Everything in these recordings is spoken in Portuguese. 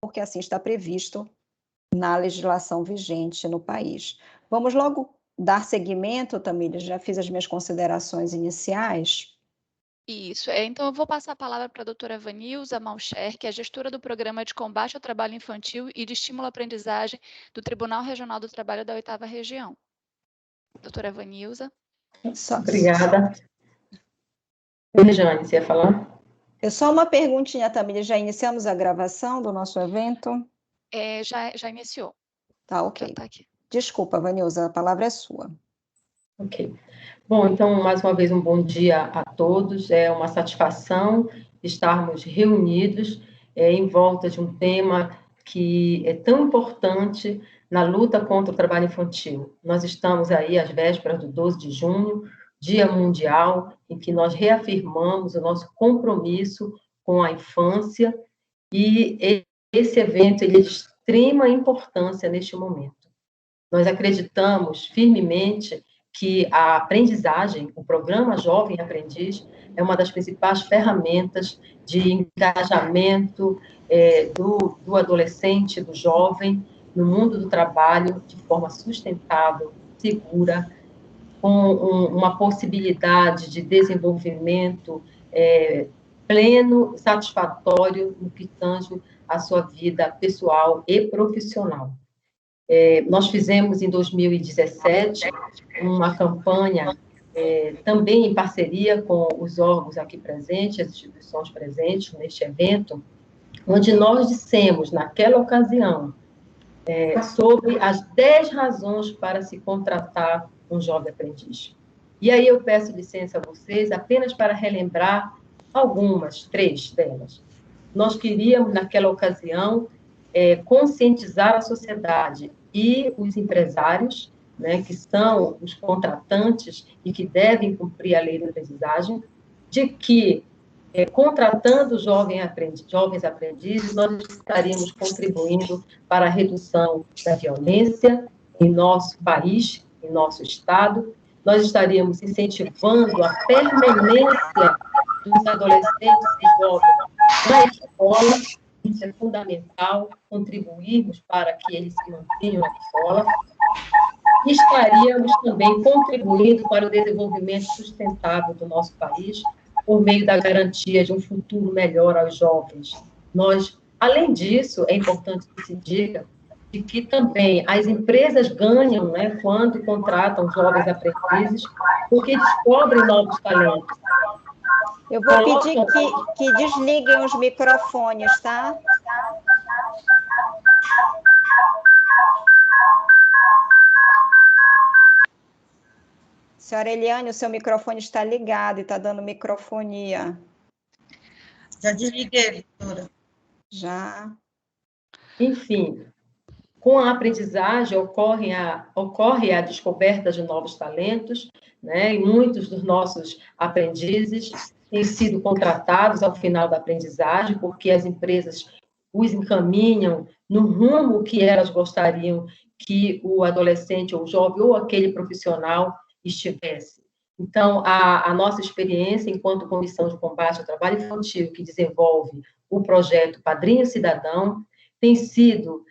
porque assim está previsto na legislação vigente no país. Vamos logo dar seguimento, Tamília, já fiz as minhas considerações iniciais. Isso, então eu vou passar a palavra para a doutora Vanilza Malcher, que é gestora do Programa de Combate ao Trabalho Infantil e de Estímulo à Aprendizagem do Tribunal Regional do Trabalho da 8ª Região. Doutora Vanilza. Obrigada. Jane, você ia falar? É só uma perguntinha, Tamília, já iniciamos a gravação do nosso evento? Já iniciou. Tá, ok. Já tá aqui. Desculpa, Vanilza, a palavra é sua. Ok. Bom, então, mais uma vez, um bom dia a todos. É uma satisfação estarmos reunidos em volta de um tema que é tão importante na luta contra o trabalho infantil. Nós estamos aí às vésperas do 12 de junho, Dia Mundial, em que nós reafirmamos o nosso compromisso com a infância, e esse evento ele é de extrema importância neste momento. Nós acreditamos firmemente que a aprendizagem, o programa Jovem Aprendiz, é uma das principais ferramentas de engajamento do adolescente, do jovem, no mundo do trabalho, de forma sustentável, segura, com uma possibilidade de desenvolvimento pleno, satisfatório no que tange à sua vida pessoal e profissional. Nós fizemos, em 2017, uma campanha, também em parceria com os órgãos aqui presentes, as instituições presentes neste evento, onde nós dissemos, naquela ocasião, sobre as 10 razões para se contratar um jovem aprendiz. E aí eu peço licença a vocês, apenas para relembrar algumas, 3 delas. Nós queríamos, naquela ocasião, conscientizar a sociedade e os empresários, né, que são os contratantes e que devem cumprir a lei da aprendizagem, de que, contratando jovens aprendizes, nós estaríamos contribuindo para a redução da violência em nosso país, em nosso Estado, nós estaríamos incentivando a permanência dos adolescentes e jovens na escola. Isso é fundamental, contribuirmos para que eles se mantenham na escola. Estaríamos também contribuindo para o desenvolvimento sustentável do nosso país, por meio da garantia de um futuro melhor aos jovens. Além disso, é importante que se diga de que também as empresas ganham, né, quando contratam jovens aprendizes, porque descobrem novos talentos. Eu vou pedir que desliguem os microfones, tá? Senhora Eliane, o seu microfone está ligado e está dando microfonia. Já desliguei, doutora. Já. Enfim, com a aprendizagem ocorre a descoberta de novos talentos, né? E muitos dos nossos aprendizes têm sido contratados ao final da aprendizagem, porque as empresas os encaminham no rumo que elas gostariam que o adolescente, ou o jovem, ou aquele profissional estivesse. Então, a nossa experiência enquanto Comissão de Combate ao Trabalho Infantil, que desenvolve o projeto Padrinho Cidadão, tem sido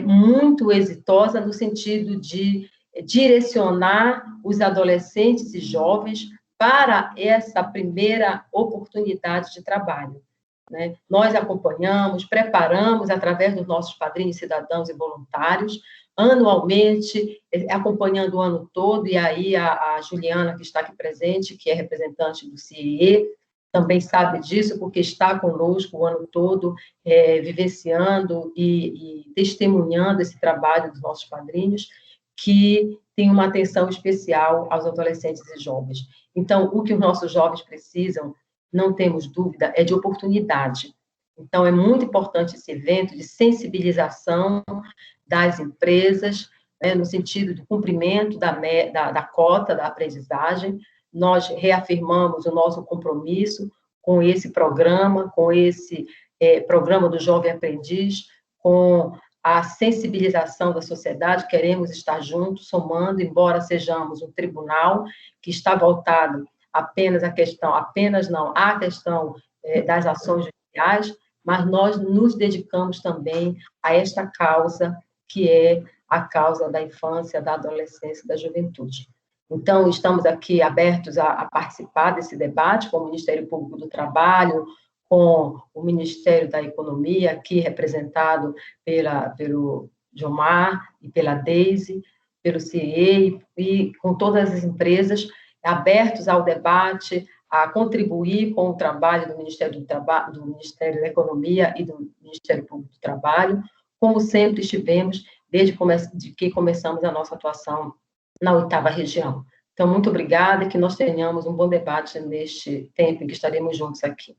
muito exitosa no sentido de direcionar os adolescentes e jovens para essa primeira oportunidade de trabalho, né? Nós acompanhamos, preparamos, através dos nossos padrinhos cidadãos e voluntários, anualmente, acompanhando o ano todo, e aí a Juliana, que está aqui presente, que é representante do CIE, também sabe disso, porque está conosco o ano todo, vivenciando e testemunhando esse trabalho dos nossos padrinhos, que tem uma atenção especial aos adolescentes e jovens. Então, o que os nossos jovens precisam, não temos dúvida, é de oportunidade. Então, é muito importante esse evento de sensibilização das empresas, né, no sentido do cumprimento da cota da aprendizagem. Nós reafirmamos o nosso compromisso com esse programa, programa do Jovem Aprendiz, com a sensibilização da sociedade, queremos estar juntos, somando, embora sejamos um tribunal que está voltado à questão das ações judiciais, mas nós nos dedicamos também a esta causa, que é a causa da infância, da adolescência e da juventude. Então, estamos aqui abertos a participar desse debate com o Ministério Público do Trabalho, com o Ministério da Economia, aqui representado pelo Jomar e pela Deise, pelo CIE, e com todas as empresas, abertos ao debate, a contribuir com o trabalho do Ministério do Ministério da Economia e do Ministério Público do Trabalho, como sempre estivemos desde que começamos a nossa atuação na 8ª região. Então, muito obrigada e que nós tenhamos um bom debate neste tempo em que estaremos juntos aqui.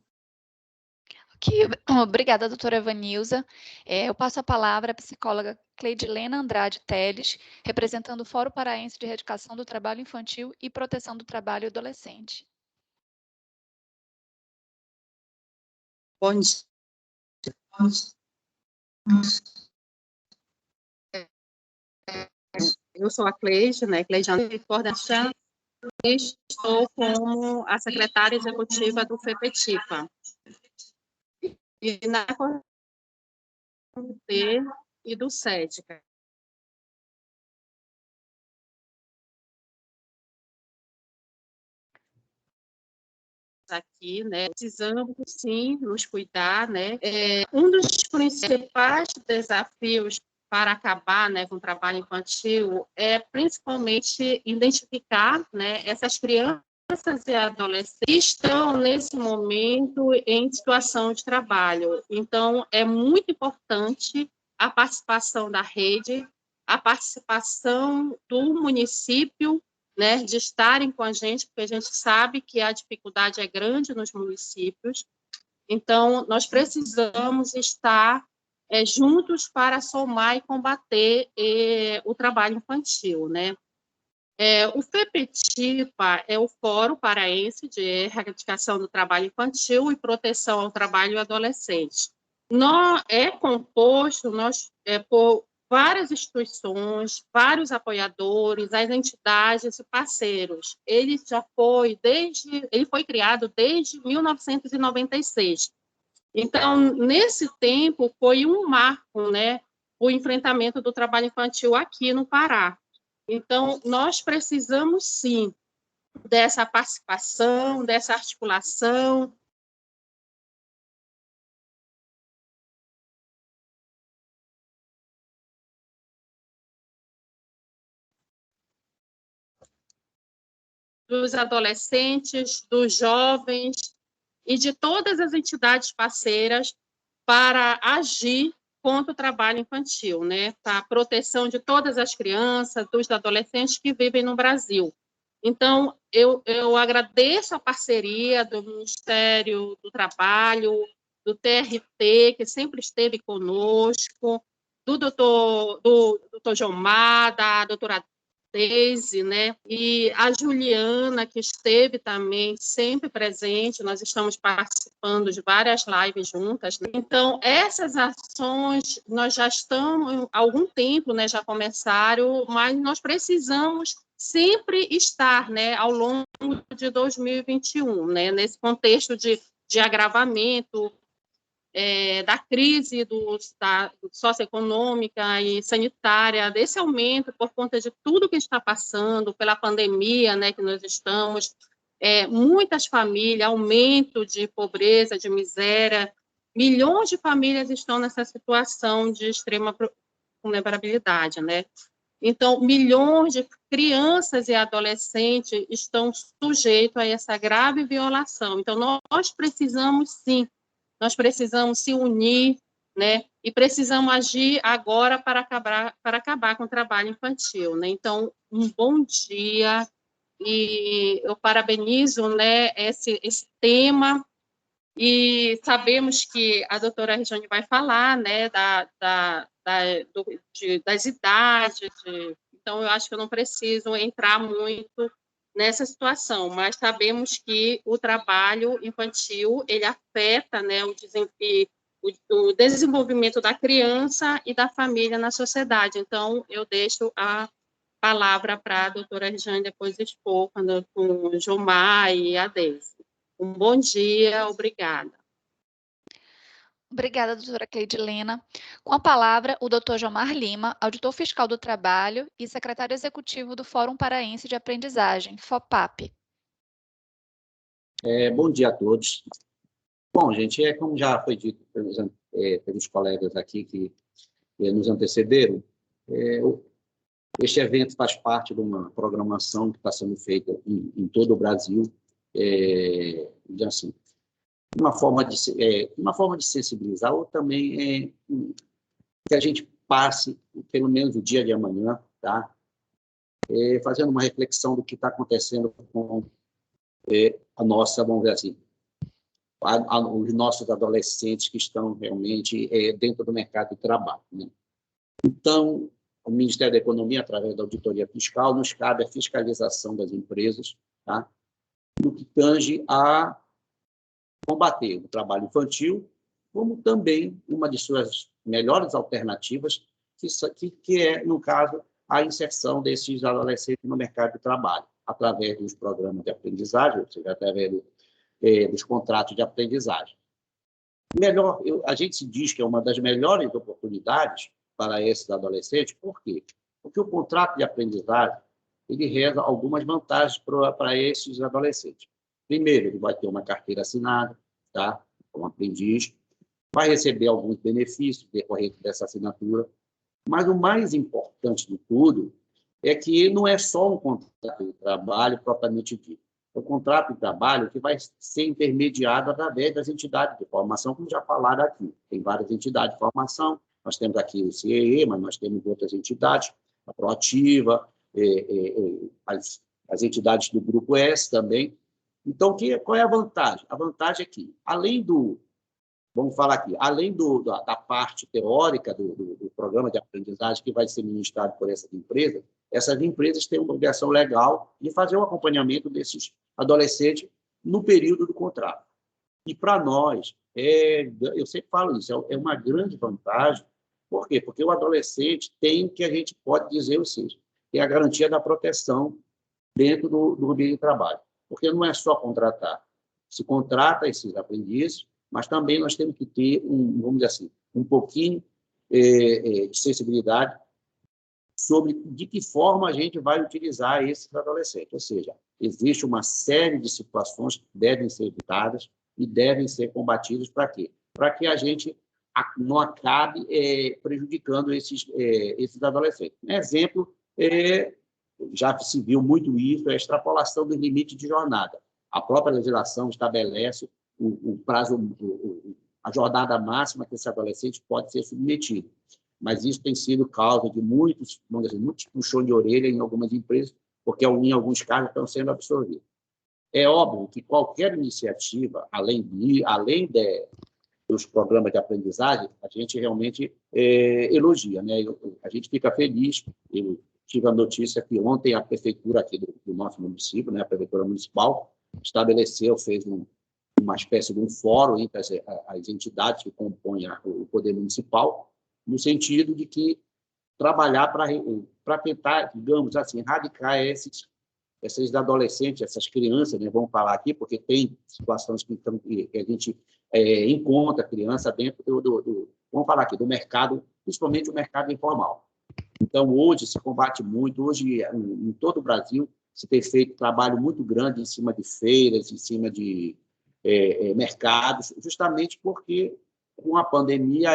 Ok, obrigada, doutora Vanilza. Eu passo a palavra à psicóloga Cleidilena Andrade Teles, representando o Fórum Paraense de Erradicação do Trabalho Infantil e Proteção do Trabalho Adolescente. Bom dia. Eu sou a Cleide, né? Cleide Andrade, coordenação. Estou como a secretária executiva do FEPETIPA. E na comitê e do SEDCA. Aqui, né, precisamos sim nos cuidar, né, um dos principais desafios para acabar, né, com o trabalho infantil é principalmente identificar, né, essas crianças e adolescentes que estão nesse momento em situação de trabalho. Então, é muito importante a participação da rede, a participação do município, né, de estarem com a gente, porque a gente sabe que a dificuldade é grande nos municípios. Então, nós precisamos estar juntos para somar e combater o trabalho infantil, né? O FEPETIPA é o Fórum Paraense de Erradicação do Trabalho Infantil e Proteção ao Trabalho Adolescente. É composto por várias instituições, vários apoiadores, as entidades e parceiros. Ele foi criado desde 1996. Então, nesse tempo, foi um marco, né, o enfrentamento do trabalho infantil aqui no Pará. Então, nós precisamos, sim, dessa participação, dessa articulação, dos adolescentes, dos jovens e de todas as entidades parceiras para agir contra o trabalho infantil, né? Para a proteção de todas as crianças, dos adolescentes que vivem no Brasil. Então, eu agradeço a parceria do Ministério do Trabalho, do TRT, que sempre esteve conosco, do doutor Jomar, da doutora Deise, né? E a Juliana, que esteve também sempre presente, nós estamos participando de várias lives juntas, né? Então, essas ações, nós já estamos há algum tempo, né, já começaram, mas nós precisamos sempre estar, né, ao longo de 2021, né, nesse contexto de agravamento da crise socioeconômica e sanitária, desse aumento por conta de tudo que está passando, pela pandemia, né, que nós estamos, muitas famílias, aumento de pobreza, de miséria, milhões de famílias estão nessa situação de extrema vulnerabilidade, né? Então, milhões de crianças e adolescentes estão sujeitos a essa grave violação. Então, nós precisamos, sim, nós precisamos se unir, né? E precisamos agir agora para acabar com o trabalho infantil, né? Então, um bom dia, e eu parabenizo, né, esse tema, e sabemos que a doutora Regiane vai falar, né, das idades, então eu acho que eu não preciso entrar muito nessa situação, mas sabemos que o trabalho infantil, ele afeta, né, o desenvolvimento da criança e da família na sociedade. Então, eu deixo a palavra para a doutora Regiane depois expor, com o Jomar e a Deise. Um bom dia, obrigada. Obrigada, doutora Cleidilena. Com a palavra, o doutor Jomar Lima, auditor fiscal do trabalho e secretário executivo do Fórum Paraense de Aprendizagem, FOPAP. Bom dia a todos. Bom, gente, como já foi dito pelos colegas aqui que nos antecederam, este evento faz parte de uma programação que está sendo feita em todo o Brasil, assim, uma forma de sensibilizar, ou também que a gente passe, pelo menos o dia de amanhã, tá? Fazendo uma reflexão do que está acontecendo com a nossa, vamos dizer assim, os nossos adolescentes que estão realmente dentro do mercado de trabalho, né? Então, o Ministério da Economia, através da auditoria fiscal, nos cabe a fiscalização das empresas, tá? No que tange a combater o trabalho infantil, como também uma de suas melhores alternativas, que é, no caso, a inserção desses adolescentes no mercado de trabalho, através dos programas de aprendizagem, ou seja, através dos contratos de aprendizagem. A gente se diz que é uma das melhores oportunidades para esses adolescentes, por quê? Porque o contrato de aprendizagem ele reza algumas vantagens para esses adolescentes. Primeiro, ele vai ter uma carteira assinada, tá? Como aprendiz, vai receber alguns benefícios decorrentes dessa assinatura, mas o mais importante de tudo é que não é só um contrato de trabalho propriamente dito. É um contrato de trabalho que vai ser intermediado através das entidades de formação, como já falaram aqui. Tem várias entidades de formação, nós temos aqui o CIE, mas nós temos outras entidades, a Proativa, as entidades do Grupo S também. Então, qual é a vantagem? A vantagem é que, além da parte teórica do programa de aprendizagem que vai ser ministrado por essas empresas têm uma obrigação legal de fazer o acompanhamento desses adolescentes no período do contrato. E, para nós, eu sempre falo isso, é uma grande vantagem. Por quê? Porque o adolescente tem o que a gente pode dizer, ou seja, tem a garantia da proteção dentro do ambiente de trabalho. Porque não é só contratar. Se contrata esses aprendizes, mas também nós temos que ter, vamos dizer assim, um pouquinho de sensibilidade sobre de que forma a gente vai utilizar esses adolescentes. Ou seja, existe uma série de situações que devem ser evitadas e devem ser combatidas para quê? Para que a gente não acabe prejudicando esses adolescentes. Um exemplo, já se viu muito isso, é a extrapolação do limite de jornada. A própria legislação estabelece o prazo, a jornada máxima que esse adolescente pode ser submetido. Mas isso tem sido causa de muitos puxões de orelha em algumas empresas, porque em alguns casos estão sendo absorvidos. É óbvio que qualquer iniciativa, além dos programas de aprendizagem, a gente realmente elogia, né? A gente fica feliz. Eu tive a notícia que ontem a prefeitura aqui do nosso município, né, a prefeitura municipal, fez uma espécie de um fórum entre as entidades que compõem o poder municipal, no sentido de que trabalhar para tentar, digamos assim, erradicar esses adolescentes, essas crianças, né, vamos falar aqui, porque tem situações que a gente encontra criança dentro vamos falar aqui, do mercado, principalmente o mercado informal. Então, hoje se combate muito, hoje em todo o Brasil se tem feito trabalho muito grande em cima de feiras, em cima de mercados, justamente porque com a pandemia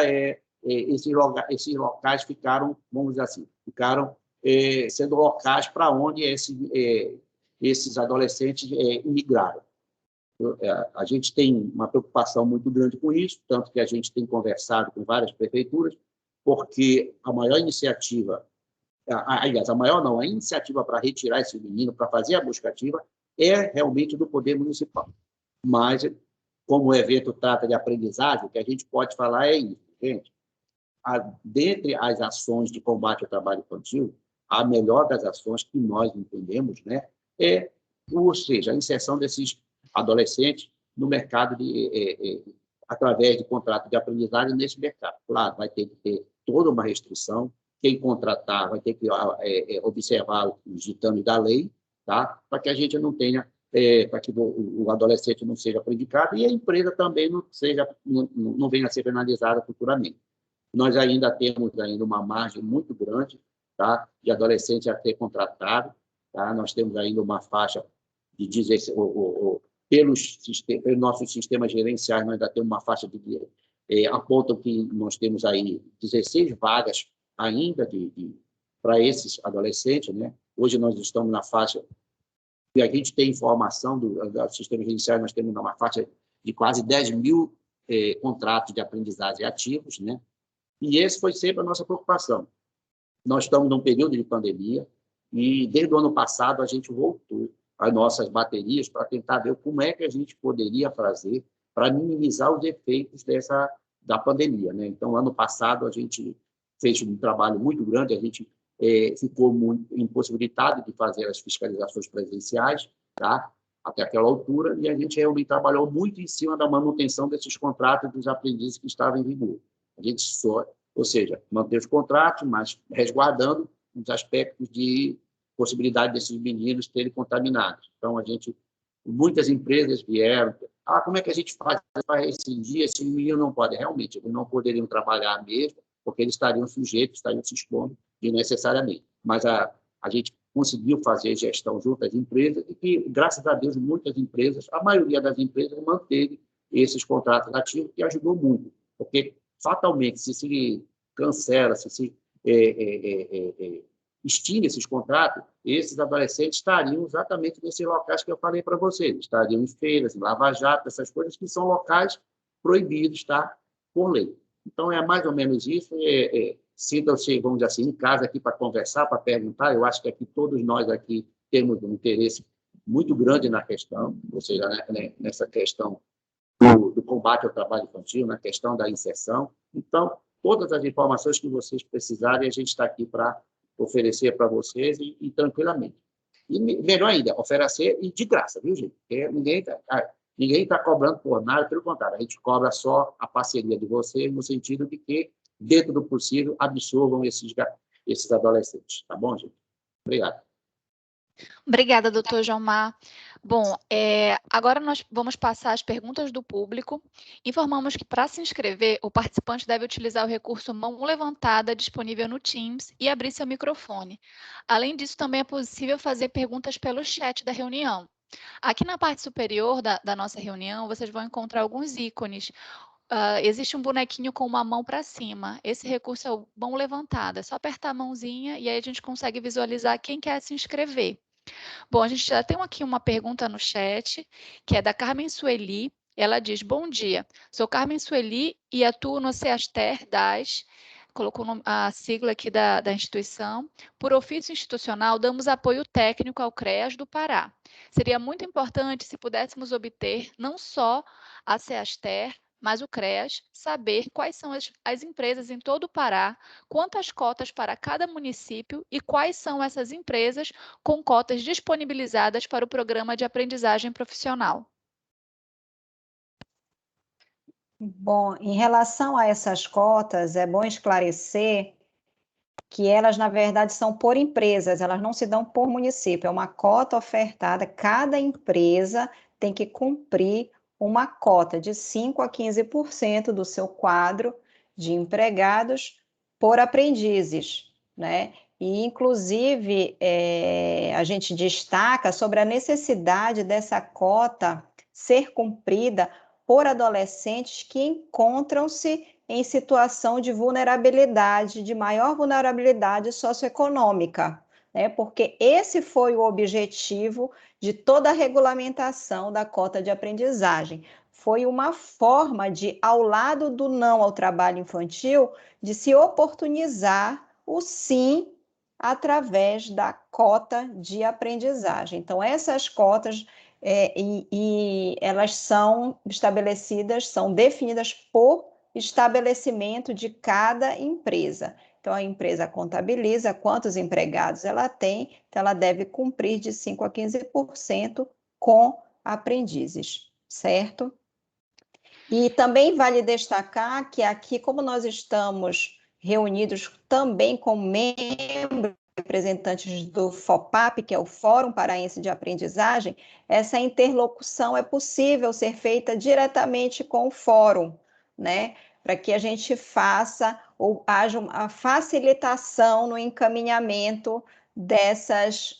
esses locais ficaram, vamos dizer assim, sendo locais para onde esses adolescentes imigraram. A gente tem uma preocupação muito grande com isso, tanto que a gente tem conversado com várias prefeituras, porque a maior iniciativa, aliás, a iniciativa para retirar esse menino, para fazer a busca ativa, é realmente do poder municipal. Mas, como o evento trata de aprendizagem, o que a gente pode falar é isso, gente. Dentre as ações de combate ao trabalho infantil, a melhor das ações que nós entendemos, né, ou seja, a inserção desses adolescentes no mercado através de contrato de aprendizagem nesse mercado. Claro, vai ter que ter toda uma restrição, quem contratar vai ter que observar os ditames da lei, tá? Para que a gente não tenha para que o adolescente não seja prejudicado e a empresa também não venha a ser penalizada futuramente. Nós ainda temos uma margem muito grande, tá, de adolescente a ter contratado, tá? Nós temos ainda uma faixa de 16, pelos nossos sistemas gerenciais, nós ainda temos uma faixa apontam que nós temos aí 16 vagas ainda para esses adolescentes, né? Hoje nós estamos na faixa, e a gente tem informação dos sistemas gerenciais, nós temos uma faixa de quase 10 mil contratos de aprendizagem ativos, né? E esse foi sempre a nossa preocupação. Nós estamos num período de pandemia e, desde o ano passado, a gente voltou às nossas baterias para tentar ver como é que a gente poderia fazer para minimizar os efeitos da pandemia, né? Então, ano passado, a gente fez um trabalho muito grande, a gente ficou muito impossibilitado de fazer as fiscalizações presenciais, tá? Até aquela altura, e a gente realmente trabalhou muito em cima da manutenção desses contratos dos aprendizes que estavam em vigor. A gente ou seja, manter os contratos, mas resguardando os aspectos de possibilidade desses meninos terem contaminados. Então, muitas empresas vieram, como é que a gente faz para rescindir? Esse menino não pode, realmente, eles não poderiam trabalhar mesmo, porque eles estariam sujeitos, estariam se expondo desnecessariamente. Mas a gente conseguiu fazer gestão junto às empresas e que, graças a Deus, muitas empresas, a maioria das empresas manteve esses contratos ativos, que ajudou muito, porque fatalmente, se cancela, se extingue esses contratos, esses adolescentes estariam exatamente nesses locais que eu falei para vocês, estariam em feiras, em lava-jato, essas coisas que são locais proibidos, tá? Por lei. Então, é mais ou menos isso. Sintam-se, vamos dizer assim, em casa aqui para conversar, para perguntar. Eu acho que aqui todos nós aqui temos um interesse muito grande na questão, ou seja, nessa questão do combate ao trabalho infantil, na questão da inserção. Então, todas as informações que vocês precisarem, a gente está aqui para oferecer para vocês e tranquilamente. E melhor ainda, oferecer e de graça, viu, gente? Porque ninguém está cobrando por nada, pelo contrário, a gente cobra só a parceria de vocês, no sentido de que, dentro do possível, absorvam esses adolescentes. Tá bom, gente? Obrigado. Obrigada, doutor Jomar. Bom, agora nós vamos passar as perguntas do público. Informamos que, para se inscrever, o participante deve utilizar o recurso mão levantada disponível no Teams e abrir seu microfone. Além disso, também é possível fazer perguntas pelo chat da reunião. Aqui na parte superior da nossa reunião, vocês vão encontrar alguns ícones. Existe um bonequinho com uma mão para cima. Esse recurso é o mão levantada. É só apertar a mãozinha e aí a gente consegue visualizar quem quer se inscrever. Bom, a gente já tem aqui uma pergunta no chat, que é da Carmen Sueli. Ela diz: bom dia, sou Carmen Sueli e atuo no CEASTER das, colocou a sigla aqui da instituição. Por ofício institucional, damos apoio técnico ao CREAS do Pará. Seria muito importante se pudéssemos obter não só a CEASTER, mas o CREAS, saber quais são as empresas em todo o Pará, quantas cotas para cada município e quais são essas empresas com cotas disponibilizadas para o programa de aprendizagem profissional. Bom, em relação a essas cotas, é bom esclarecer que elas, na verdade, são por empresas, elas não se dão por município, é uma cota ofertada, cada empresa tem que cumprir uma cota de 5% a 15% do seu quadro de empregados por aprendizes, né? E, inclusive, a gente destaca sobre a necessidade dessa cota ser cumprida por adolescentes que encontram-se em situação de vulnerabilidade, de maior vulnerabilidade socioeconômica, né? Porque esse foi o objetivo de toda a regulamentação da cota de aprendizagem. Foi uma forma de, ao lado do não ao trabalho infantil, de se oportunizar o sim através da cota de aprendizagem. Então, essas cotas elas são estabelecidas, são definidas por estabelecimento de cada empresa. Então, a empresa contabiliza quantos empregados ela tem, então ela deve cumprir de 5% a 15% com aprendizes, certo? E também vale destacar que aqui, como nós estamos reunidos também com membros representantes do FOPAP, que é o Fórum Paraense de Aprendizagem, essa interlocução é possível ser feita diretamente com o fórum, né? Para que a gente faça ou haja uma facilitação no encaminhamento dessas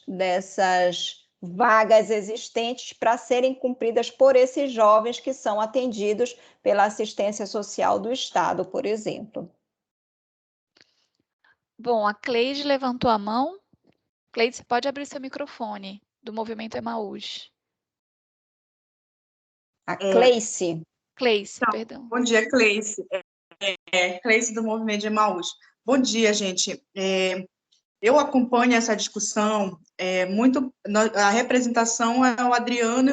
vagas existentes para serem cumpridas por esses jovens que são atendidos pela assistência social do Estado, por exemplo. Bom, a Cleide levantou a mão. Cleide, você pode abrir seu microfone, do Movimento Emaús. A Cleice. Cleice, Então, perdão. Bom dia, Cleice. Cleice do Movimento de Emaús. Bom dia, gente. Eu acompanho essa discussão a representação é o Adriano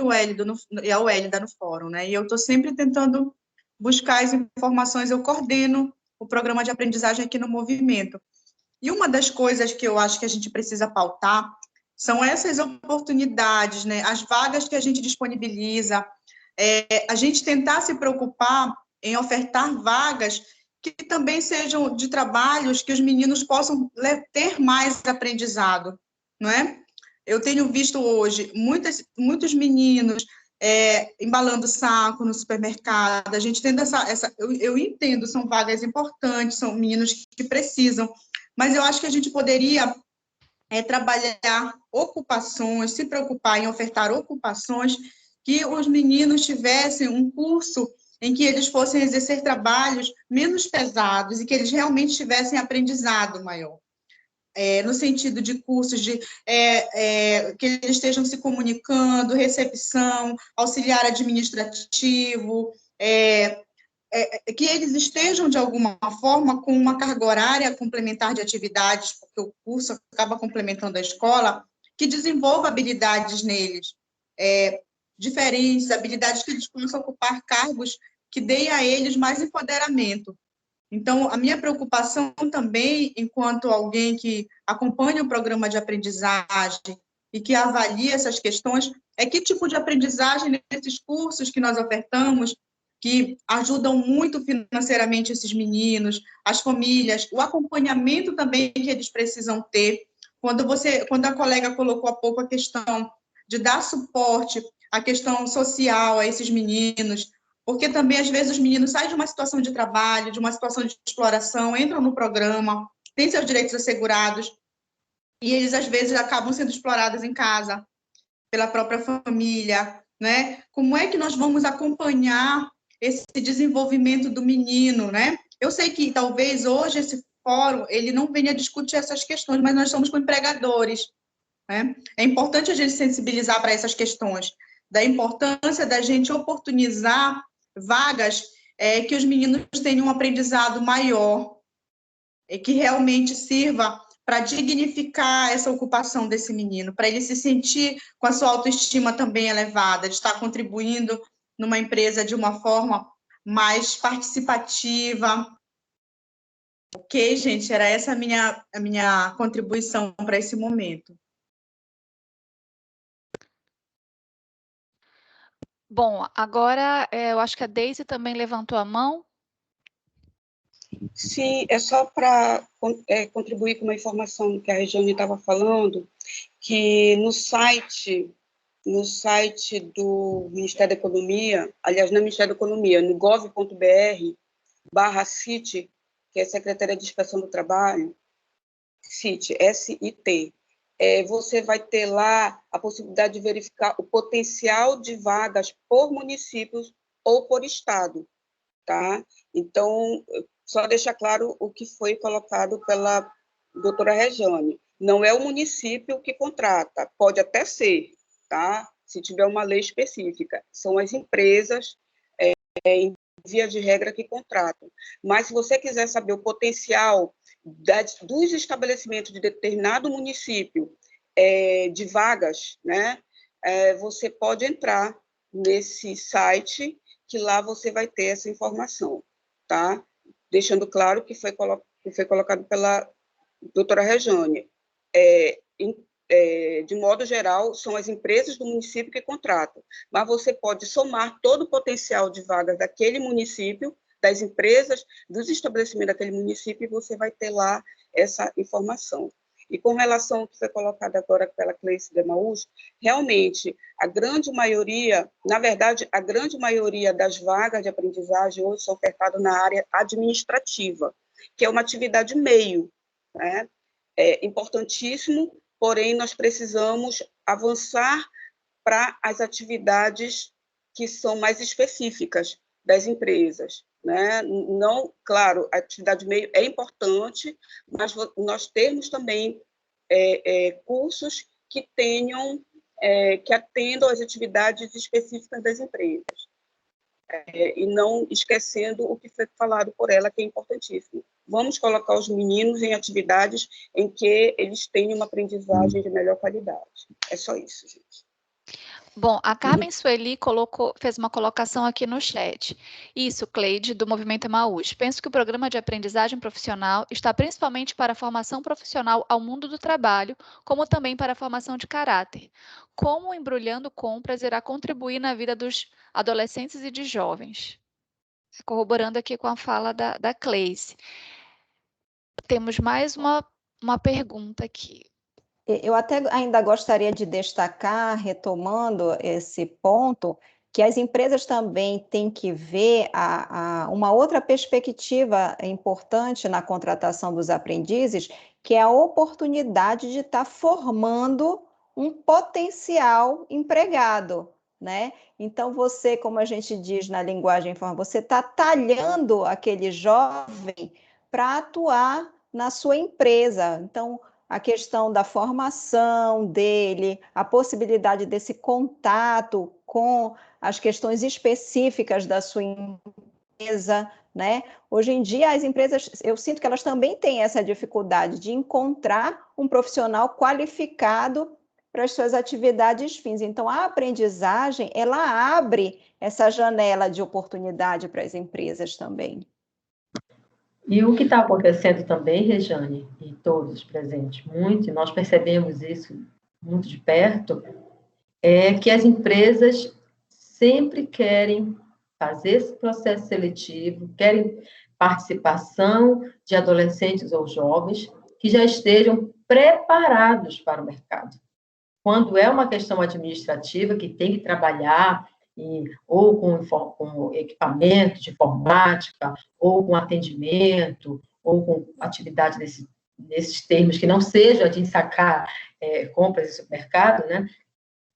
e a Wélida no fórum, né? E eu estou sempre tentando buscar as informações, eu coordeno o programa de aprendizagem aqui no movimento. E uma das coisas que eu acho que a gente precisa pautar são essas oportunidades, né? As vagas que a gente disponibiliza, a gente tentar se preocupar em ofertar vagas que também sejam de trabalhos que os meninos possam ter mais aprendizado, não é? Eu tenho visto hoje muitos meninos embalando saco no supermercado, a gente tendo eu entendo, são vagas importantes, são meninos que precisam, mas eu acho que a gente poderia trabalhar ocupações, se preocupar em ofertar ocupações que os meninos tivessem um curso em que eles fossem exercer trabalhos menos pesados e que eles realmente tivessem aprendizado maior. No sentido de cursos que eles estejam se comunicando, recepção, auxiliar administrativo, que eles estejam, de alguma forma, com uma carga horária complementar de atividades, porque o curso acaba complementando a escola, que desenvolva habilidades neles, diferentes, habilidades que eles possam ocupar cargos que deem a eles mais empoderamento. Então, a minha preocupação também, enquanto alguém que acompanha o programa de aprendizagem e que avalia essas questões, é que tipo de aprendizagem nesses cursos que nós ofertamos, que ajudam muito financeiramente esses meninos, as famílias, o acompanhamento também que eles precisam ter. Quando a colega colocou há pouco a questão de dar suporte à questão social a esses meninos, porque também, às vezes, os meninos saem de uma situação de trabalho, de uma situação de exploração, entram no programa, têm seus direitos assegurados, e eles, às vezes, acabam sendo explorados em casa, pela própria família, né? Como é que nós vamos acompanhar esse desenvolvimento do menino, né? Eu sei que, talvez, hoje, esse fórum, ele não venha discutir essas questões, mas nós somos com empregadores, né? É importante a gente sensibilizar para essas questões, da importância da gente oportunizar vagas que os meninos tenham um aprendizado maior, e que realmente sirva para dignificar essa ocupação desse menino, para ele se sentir com a sua autoestima também elevada, de estar contribuindo numa empresa de uma forma mais participativa. Ok, gente? Era essa a minha contribuição para esse momento. Bom, agora eu acho que a Deise também levantou a mão. Sim, é só para contribuir com uma informação que a Regiane estava falando, que no site do Ministério da Economia, aliás, não é Ministério da Economia, no gov.br/CIT, que é a Secretaria de Inspeção do Trabalho, CIT, SIT, você vai ter lá a possibilidade de verificar o potencial de vagas por municípios ou por estado, tá? Então, só deixar claro o que foi colocado pela doutora Regiane. Não é o município que contrata, pode até ser, tá? Se tiver uma lei específica. São as empresas, em via de regra, que contratam. Mas, se você quiser saber o potencial dos estabelecimentos de determinado município de vagas, né, você pode entrar nesse site, que lá você vai ter essa informação, tá? Deixando claro que foi colocado pela doutora Regiane. De modo geral, são as empresas do município que contratam, mas você pode somar todo o potencial de vagas daquele município, das empresas, dos estabelecimentos daquele município, e você vai ter lá essa informação. E com relação ao que foi colocado agora pela Cleice de Maús, realmente, a grande maioria, na verdade, a grande maioria das vagas de aprendizagem hoje são ofertadas na área administrativa, que é uma atividade meio, né? É importantíssimo, porém, nós precisamos avançar para as atividades que são mais específicas das empresas, né? Não, claro, a atividade meio é importante, mas nós temos também cursos que tenham, que atendam às atividades específicas das empresas, e não esquecendo o que foi falado por ela, que é importantíssimo. Vamos colocar os meninos em atividades em que eles tenham uma aprendizagem de melhor qualidade. É só isso, gente. Bom, a Carmen Sueli fez uma colocação aqui no chat. Isso, Cleide, do Movimento Emaús. Penso que o programa de aprendizagem profissional está principalmente para a formação profissional ao mundo do trabalho, como também para a formação de caráter. Como o Embrulhando Compras irá contribuir na vida dos adolescentes e de jovens? Corroborando aqui com a fala da Cleice. Temos mais uma pergunta aqui. Eu até ainda gostaria de destacar, retomando esse ponto, que as empresas também têm que ver uma outra perspectiva importante na contratação dos aprendizes, que é a oportunidade de estar formando um potencial empregado, né? Então, você, como a gente diz na linguagem informal, você está talhando aquele jovem para atuar na sua empresa. Então, a questão da formação dele, a possibilidade desse contato com as questões específicas da sua empresa, né? Hoje em dia, as empresas, eu sinto que elas também têm essa dificuldade de encontrar um profissional qualificado para as suas atividades fins. Então, a aprendizagem, ela abre essa janela de oportunidade para as empresas também. E o que está acontecendo também, Rejane, e todos presentes, muito, e nós percebemos isso muito de perto, é que as empresas sempre querem fazer esse processo seletivo, querem participação de adolescentes ou jovens que já estejam preparados para o mercado. Quando é uma questão administrativa que tem que trabalhar ou com equipamento de informática, ou com atendimento, ou com atividade nesses termos que não seja de ensacar compras em supermercado, né?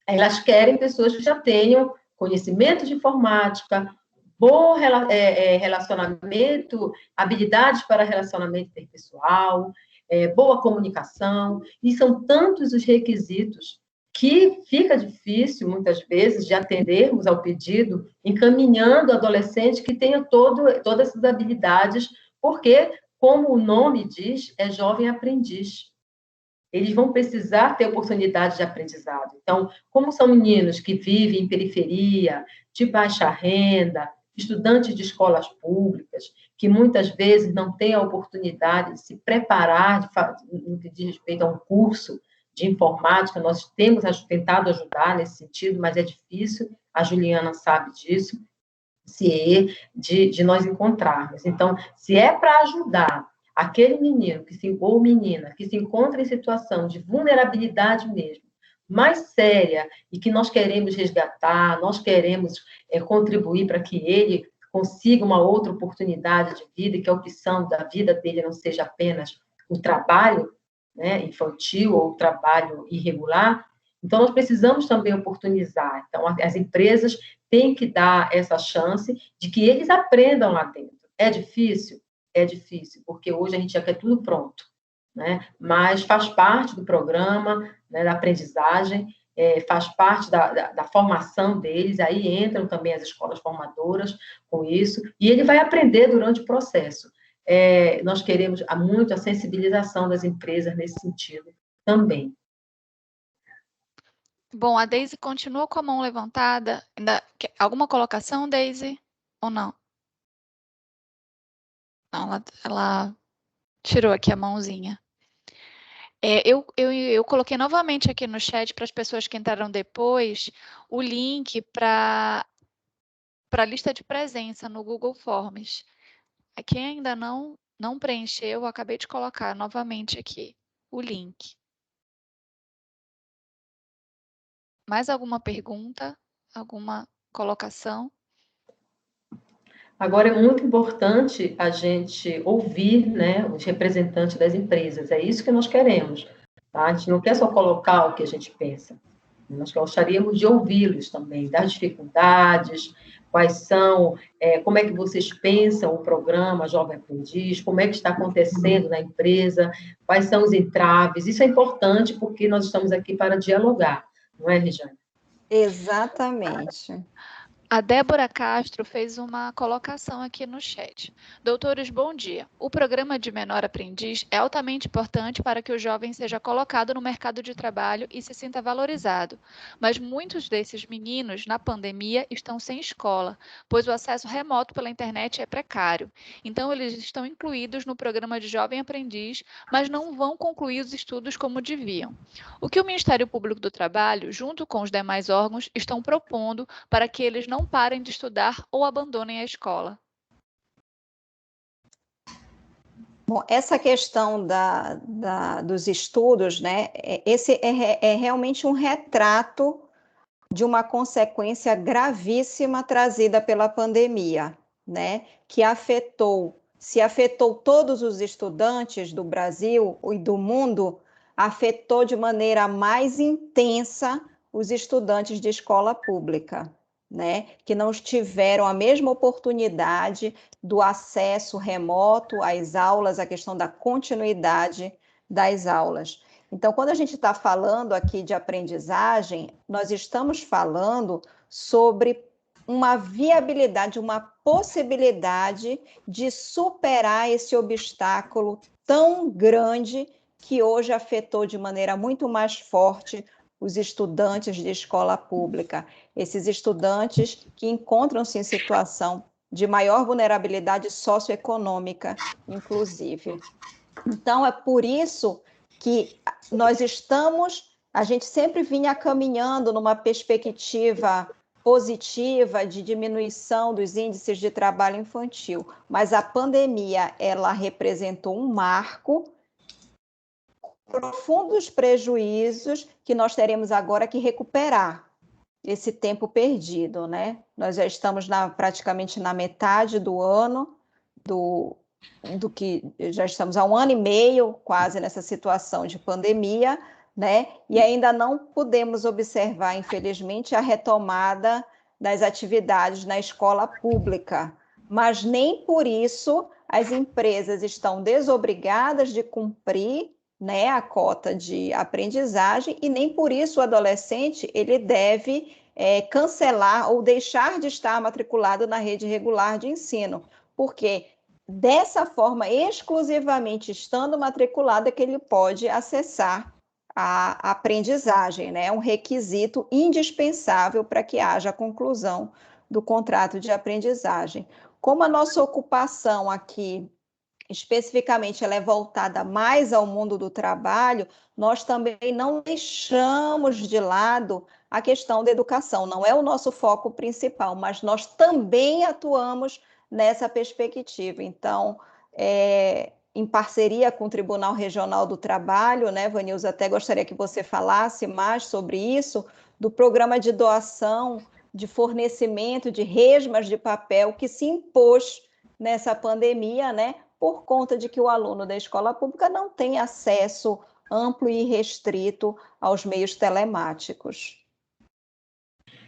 Elas querem pessoas que já tenham conhecimento de informática, bom relacionamento, habilidades para relacionamento interpessoal, boa comunicação, e são tantos os requisitos que fica difícil, muitas vezes, de atendermos ao pedido, encaminhando o adolescente que tenha todas essas habilidades, porque, como o nome diz, é jovem aprendiz. Eles vão precisar ter oportunidade de aprendizado. Então, como são meninos que vivem em periferia, de baixa renda, estudantes de escolas públicas, que muitas vezes não têm a oportunidade de se preparar no que diz respeito a um curso de informática, nós temos tentado ajudar nesse sentido, mas é difícil, a Juliana sabe disso, de nós encontrarmos. Então, se é para ajudar aquele menino ou menina que se encontra em situação de vulnerabilidade mesmo, mais séria, e que nós queremos resgatar, nós queremos contribuir para que ele consiga uma outra oportunidade de vida, e que a opção da vida dele não seja apenas o trabalho, né, infantil ou o trabalho irregular. Então, nós precisamos também oportunizar. Então, as empresas têm que dar essa chance de que eles aprendam lá dentro. É difícil? É difícil, porque hoje a gente já quer tudo pronto, né? Mas faz parte do programa, né, da aprendizagem, faz parte da formação deles, aí entram também as escolas formadoras com isso, e ele vai aprender durante o processo. Nós queremos muito a sensibilização das empresas nesse sentido também. Bom, a Deise continua com a mão levantada. Alguma colocação, Deise? Ou não? Não, ela tirou aqui a mãozinha. Eu coloquei novamente aqui no chat para as pessoas que entraram depois o link para a lista de presença no Google Forms. Quem ainda não preencheu, eu acabei de colocar novamente aqui. o link. Mais alguma pergunta? Alguma colocação? Agora, é muito importante a gente ouvir, né, os representantes das empresas. É isso que nós queremos. Tá? A gente não quer só colocar o que a gente pensa. Nós gostaríamos de ouvi-los também, das dificuldades, quais são, como é que vocês pensam o programa Jovem Aprendiz, como é que está acontecendo na empresa, quais são os entraves. Isso é importante porque nós estamos aqui para dialogar, não é, Regiane? Exatamente. A Débora Castro fez uma colocação aqui no chat. Doutores, bom dia. O programa de menor aprendiz é altamente importante para que o jovem seja colocado no mercado de trabalho e se sinta valorizado. Mas muitos desses meninos, na pandemia, estão sem escola, pois o acesso remoto pela internet é precário. Então, eles estão incluídos no programa de jovem aprendiz, mas não vão concluir os estudos como deviam. O que o Ministério Público do Trabalho, junto com os demais órgãos, estão propondo para que eles não parem de estudar ou abandonem a escola? Bom, essa questão dos estudos, né, esse é realmente um retrato de uma consequência gravíssima trazida pela pandemia, né, que se afetou todos os estudantes do Brasil e do mundo, afetou de maneira mais intensa os estudantes de escola pública, né, que não tiveram a mesma oportunidade do acesso remoto às aulas, a questão da continuidade das aulas. Então, quando a gente está falando aqui de aprendizagem, nós estamos falando sobre uma viabilidade, uma possibilidade de superar esse obstáculo tão grande que hoje afetou de maneira muito mais forte os estudantes de escola pública, esses estudantes que encontram-se em situação de maior vulnerabilidade socioeconômica, inclusive. Então, é por isso que a gente sempre vinha caminhando numa perspectiva positiva de diminuição dos índices de trabalho infantil, mas a pandemia, ela representou um marco, profundos prejuízos que nós teremos agora que recuperar esse tempo perdido, né? Nós já estamos praticamente na metade do ano, do que já estamos há 1 ano e meio quase nessa situação de pandemia, né? E ainda não podemos observar, infelizmente, a retomada das atividades na escola pública. Mas nem por isso as empresas estão desobrigadas de cumprir, né, a cota de aprendizagem, e nem por isso o adolescente ele deve cancelar ou deixar de estar matriculado na rede regular de ensino, porque dessa forma, exclusivamente estando matriculado, é que ele pode acessar a aprendizagem, né? É um requisito indispensável para que haja a conclusão do contrato de aprendizagem. Como a nossa ocupação aqui, especificamente, ela é voltada mais ao mundo do trabalho, nós também não deixamos de lado a questão da educação. Não é o nosso foco principal, mas nós também atuamos nessa perspectiva. Então, em parceria com o Tribunal Regional do Trabalho, né, Vanilza, até gostaria que você falasse mais sobre isso, do programa de doação, de fornecimento de resmas de papel que se impôs nessa pandemia, né, por conta de que o aluno da escola pública não tem acesso amplo e restrito aos meios telemáticos.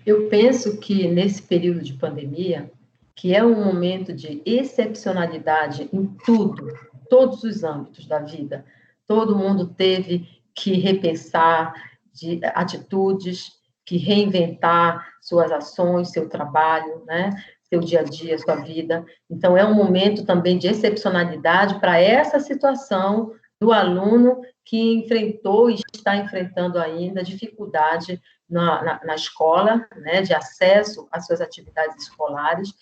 Eu penso que nesse período de pandemia, que é um momento de excepcionalidade em tudo, todos os âmbitos da vida, todo mundo teve que repensar de atitudes, que reinventar suas ações, seu trabalho, né? Seu dia a dia, sua vida. Então, é um momento também de excepcionalidade para essa situação do aluno que enfrentou e está enfrentando ainda dificuldade na escola, né, de acesso às suas atividades escolares,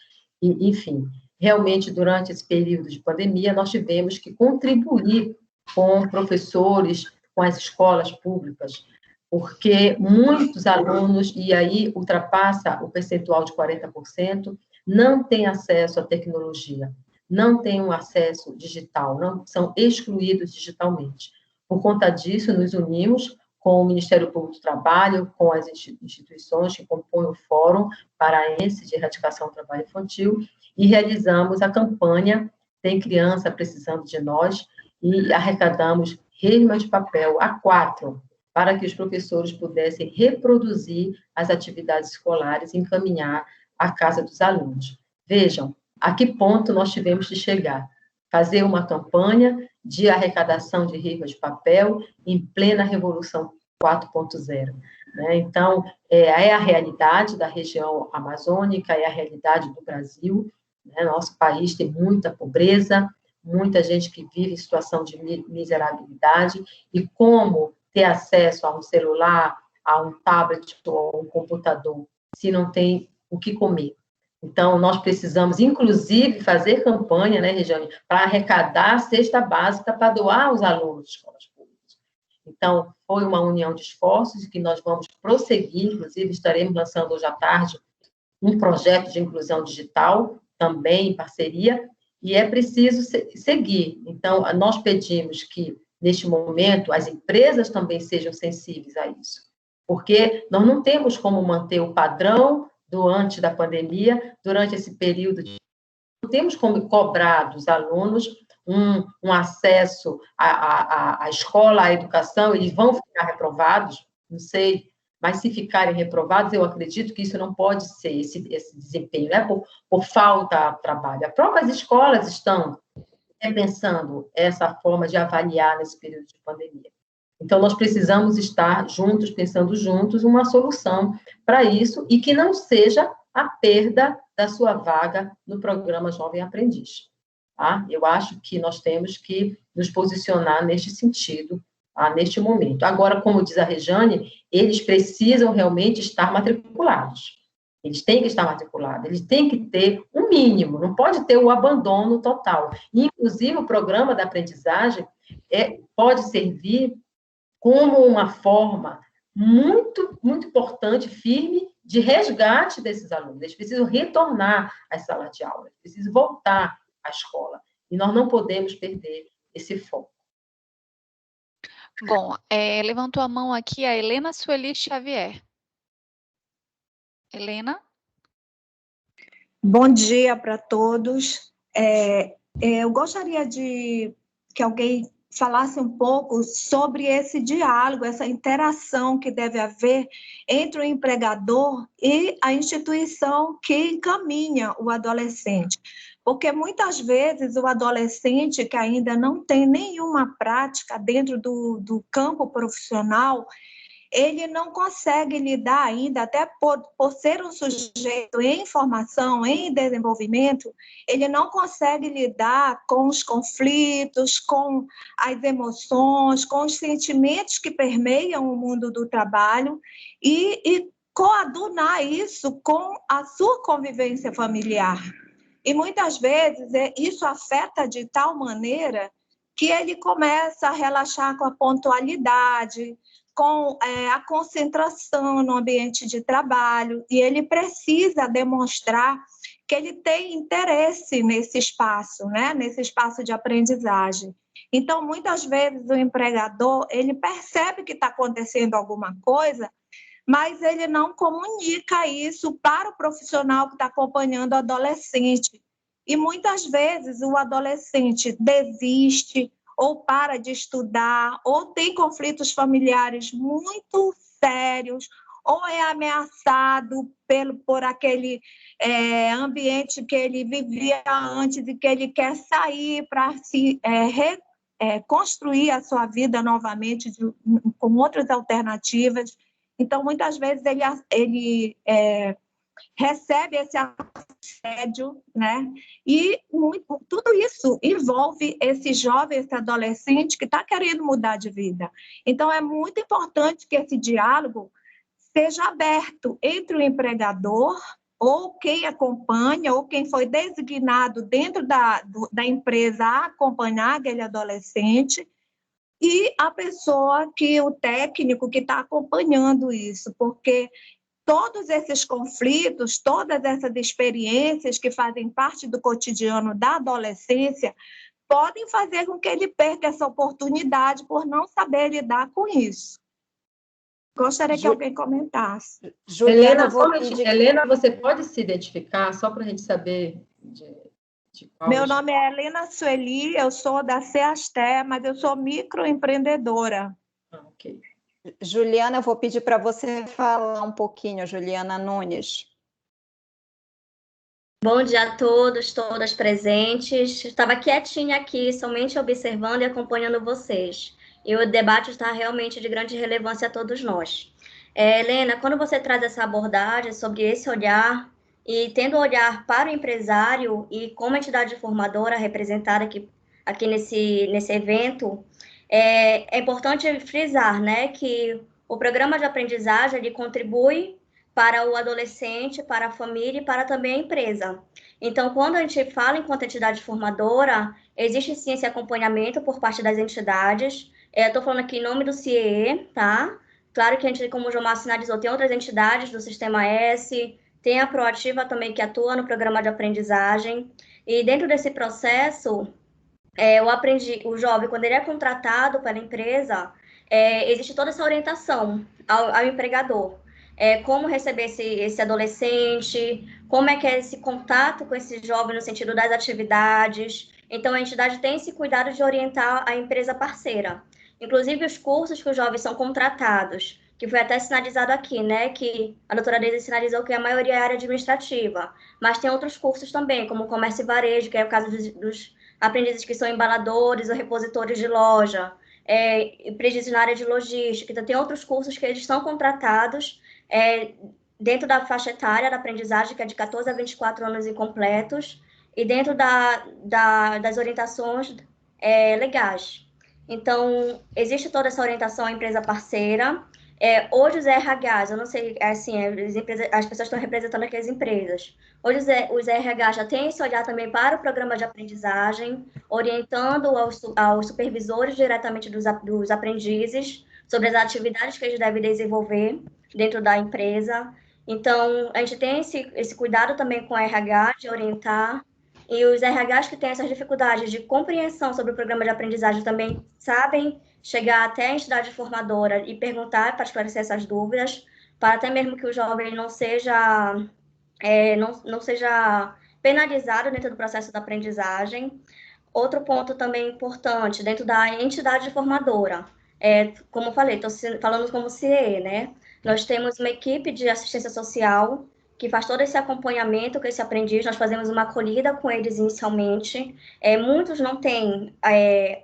e, enfim, realmente, durante esse período de pandemia, nós tivemos que contribuir com professores, com as escolas públicas, porque muitos alunos, e aí ultrapassa o percentual de 40%, não têm acesso à tecnologia, não têm um acesso digital, não são excluídos digitalmente. Por conta disso, nos unimos com o Ministério Público do Trabalho, com as instituições que compõem o Fórum Paraense de Erradicação do Trabalho Infantil, e realizamos a campanha Tem Criança Precisando de Nós, e arrecadamos resmas de papel A4, para que os professores pudessem reproduzir as atividades escolares e encaminhar à casa dos alunos. Vejam, a que ponto nós tivemos de chegar. Fazer uma campanha de arrecadação de resmas de papel em plena Revolução 4.0. Né? Então, é a realidade da região amazônica, é a realidade do Brasil. Né? Nosso país tem muita pobreza, muita gente que vive em situação de miserabilidade, e como ter acesso a um celular, a um tablet ou a um computador, se não tem o que comer. Então, nós precisamos, inclusive, fazer campanha, né, Regiane, para arrecadar a cesta básica para doar aos alunos de escolas públicas. Então, foi uma união de esforços que nós vamos prosseguir, inclusive estaremos lançando hoje à tarde um projeto de inclusão digital, também em parceria, e é preciso seguir. Então, nós pedimos que, neste momento, as empresas também sejam sensíveis a isso, porque nós não temos como manter o padrão do antes da pandemia, durante esse período, não temos como cobrar dos alunos um acesso à escola, à educação. Eles vão ficar reprovados, não sei, mas se ficarem reprovados, eu acredito que isso não pode ser, esse desempenho, não é por falta de trabalho. As próprias escolas estão repensando essa forma de avaliar nesse período de pandemia. Então, nós precisamos estar juntos, pensando juntos, uma solução para isso, e que não seja a perda da sua vaga no programa Jovem Aprendiz. Tá? Eu acho que nós temos que nos posicionar neste sentido, neste momento. Agora, como diz a Regiane, eles precisam realmente estar matriculados. Eles têm que estar matriculados, eles têm que ter um mínimo, não pode ter o abandono total. Inclusive, o programa da aprendizagem pode servir como uma forma muito, muito importante, firme, de resgate desses alunos. Eles precisam retornar às salas de aula, eles precisam voltar à escola. E nós não podemos perder esse foco. Bom, levantou a mão aqui a Helena Sueli Xavier. Helena? Bom dia para todos. Eu gostaria de que alguém falasse um pouco sobre esse diálogo, essa interação que deve haver entre o empregador e a instituição que encaminha o adolescente. Porque muitas vezes o adolescente que ainda não tem nenhuma prática dentro do campo profissional, ele não consegue lidar ainda, até por ser um sujeito em formação, em desenvolvimento, ele não consegue lidar com os conflitos, com as emoções, com os sentimentos que permeiam o mundo do trabalho e coadunar isso com a sua convivência familiar. E muitas vezes isso afeta de tal maneira que ele começa a relaxar com a pontualidade, com a concentração no ambiente de trabalho, e ele precisa demonstrar que ele tem interesse nesse espaço, né? Nesse espaço de aprendizagem. Então, muitas vezes, o empregador, ele percebe que está acontecendo alguma coisa, mas ele não comunica isso para o profissional que está acompanhando o adolescente. E muitas vezes o adolescente desiste, ou para de estudar, ou tem conflitos familiares muito sérios, ou é ameaçado por aquele ambiente que ele vivia antes e que ele quer sair para se construir a sua vida novamente com outras alternativas. Então, muitas vezes, ele recebe esse assédio, né? E tudo isso envolve esse jovem, esse adolescente que está querendo mudar de vida. Então, é muito importante que esse diálogo seja aberto entre o empregador, ou quem acompanha, ou quem foi designado dentro da empresa a acompanhar aquele adolescente, e a pessoa o técnico que está acompanhando isso, porque todos esses conflitos, todas essas experiências que fazem parte do cotidiano da adolescência, podem fazer com que ele perca essa oportunidade por não saber lidar com isso. Gostaria que alguém comentasse. Juliana, Helena, você pode se identificar, só para a gente saber de qual... Meu nome é Helena Sueli, eu sou da CEASTE, mas eu sou microempreendedora. Ok. Juliana, eu vou pedir para você falar um pouquinho, Juliana Nunes. Bom dia a todos, todas presentes. Estava quietinha aqui, somente observando e acompanhando vocês. E o debate está realmente de grande relevância a todos nós. Helena, quando você traz essa abordagem sobre esse olhar, e tendo olhar para o empresário e como entidade formadora representada aqui nesse evento, é importante frisar, né, que o programa de aprendizagem ele contribui para o adolescente, para a família e para também a empresa. Então, quando a gente fala enquanto entidade formadora, existe sim esse acompanhamento por parte das entidades. Estou falando aqui em nome do CIEE, tá? Claro que a gente, como o Jomar sinalizou, tem outras entidades do Sistema S, tem a Proativa também que atua no programa de aprendizagem. E dentro desse processo, o jovem, quando ele é contratado pela empresa, existe toda essa orientação ao empregador. Como receber esse adolescente, como é que é esse contato com esse jovem no sentido das atividades. Então, a entidade tem esse cuidado de orientar a empresa parceira. Inclusive, os cursos que os jovens são contratados, que foi até sinalizado aqui, né, que a doutora Deise sinalizou que a maioria é área administrativa, mas tem outros cursos também, como comércio e varejo, que é o caso dos aprendizes que são embaladores ou repositores de loja, aprendizes na área de logística. Então, tem outros cursos que eles são contratados dentro da faixa etária da aprendizagem, que é de 14 a 24 anos incompletos, e dentro das orientações legais. Então, existe toda essa orientação à empresa parceira. Hoje os RHs, eu não sei, assim, as pessoas estão representando aqui as empresas. Hoje os RH já têm esse olhar também para o programa de aprendizagem, orientando aos supervisores diretamente dos aprendizes sobre as atividades que eles devem desenvolver dentro da empresa. Então, a gente tem esse cuidado também com o RH de orientar, e os RHs que têm essas dificuldades de compreensão sobre o programa de aprendizagem também sabem chegar até a entidade formadora e perguntar para esclarecer essas dúvidas, para até mesmo que o jovem não seja penalizado dentro do processo da aprendizagem. Outro ponto também importante, dentro da entidade formadora, como eu falei, estou falando como CIE, né? Nós temos uma equipe de assistência social que faz todo esse acompanhamento com esse aprendiz. Nós fazemos uma acolhida com eles inicialmente. Muitos não têm